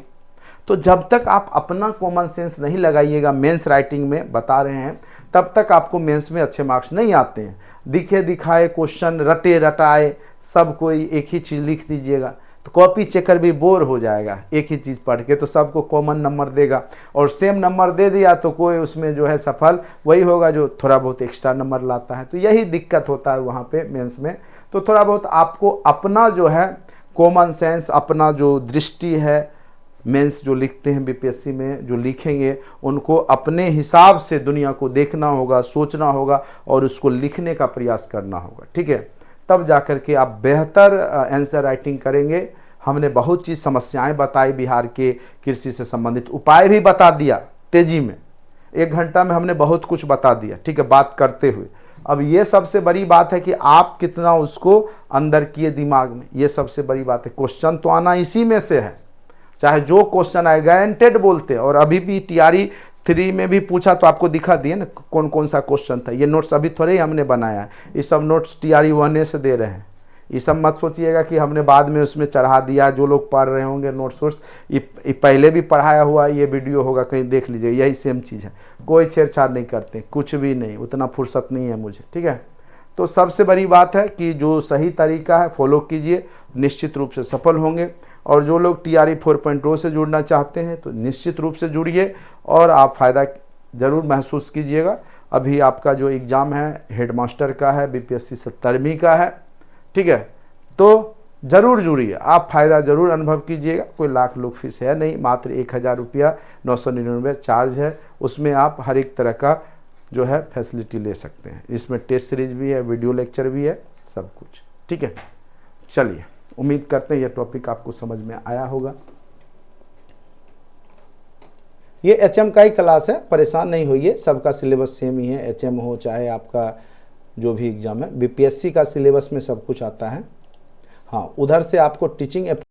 Speaker 1: तो जब तक आप अपना कॉमन सेंस नहीं लगाइएगा, मेंस राइटिंग में बता रहे हैं, तब तक आपको मेंस में अच्छे मार्क्स नहीं आते हैं। दिखे दिखाए क्वेश्चन, रटे रटाए सब कोई एक ही चीज़ लिख दीजिएगा तो कॉपी चेकर भी बोर हो जाएगा एक ही चीज़ पढ़ के, तो सबको कॉमन नंबर देगा। और सेम नंबर दे दिया तो कोई उसमें जो है सफल वही होगा जो थोड़ा बहुत एक्स्ट्रा नंबर लाता है। तो यही दिक्कत होता है वहाँ पे मेंस में। तो थोड़ा बहुत आपको अपना जो है कॉमन सेंस, अपना जो दृष्टि है, मेंस जो लिखते हैं बीपीएससी में जो लिखेंगे, उनको अपने हिसाब से दुनिया को देखना होगा, सोचना होगा और उसको लिखने का प्रयास करना होगा। ठीक है, तब जाकर के आप बेहतर आंसर राइटिंग करेंगे। हमने बहुत चीज़ समस्याएं बताई, बिहार के कृषि से संबंधित उपाय भी बता दिया तेजी में, 1 घंटा में हमने बहुत कुछ बता दिया। ठीक है, बात करते हुए। अब ये सबसे बड़ी बात है कि आप कितना उसको अंदर किए दिमाग में, ये सबसे बड़ी बात है। क्वेश्चन तो आना इसी में से है, चाहे जो क्वेश्चन आए गारंटेड बोलते हैं। और अभी भी TRE 3 में भी पूछा तो आपको दिखा दिए ना कौन कौन सा क्वेश्चन था। ये नोट्स अभी थोड़े ही हमने बनाया है, ये सब नोट्स TRE 1 से दे रहे हैं। ये सब मत सोचिएगा कि हमने बाद में उसमें चढ़ा दिया। जो लोग पढ़ रहे होंगे नोट्स वोट्स, ये पहले भी पढ़ाया हुआ ये वीडियो होगा, कहीं देख लीजिए, यही सेम चीज़ है। कोई छेड़छाड़ नहीं करते, कुछ भी नहीं, उतना फुर्सत नहीं है मुझे। ठीक है, तो सबसे बड़ी बात है कि जो सही तरीका है फॉलो कीजिए, निश्चित रूप से सफल होंगे। और जो लोग TRE 4.0 से जुड़ना चाहते हैं तो निश्चित रूप से जुड़िए और आप फ़ायदा ज़रूर महसूस कीजिएगा। अभी आपका जो एग्ज़ाम है हेडमास्टर का है, BPSC 70वीं का है। ठीक है, तो ज़रूर जुड़िए, आप फ़ायदा ज़रूर अनुभव कीजिएगा। कोई लाख लोग फीस है नहीं, मात्र 1000 रुपया 999 चार्ज है। उसमें आप हर एक तरह का जो है फैसिलिटी ले सकते हैं। इसमें टेस्ट सीरीज भी है, वीडियो लेक्चर भी है, सब कुछ। ठीक है, चलिए, उम्मीद करते हैं यह टॉपिक आपको समझ में आया होगा। ये HM का ही क्लास है, परेशान नहीं होइए, सबका सिलेबस सेम ही है। HM हो चाहे आपका जो भी एग्ज़ाम है, BPSC का सिलेबस में सब कुछ आता है। हाँ, उधर से आपको टीचिंग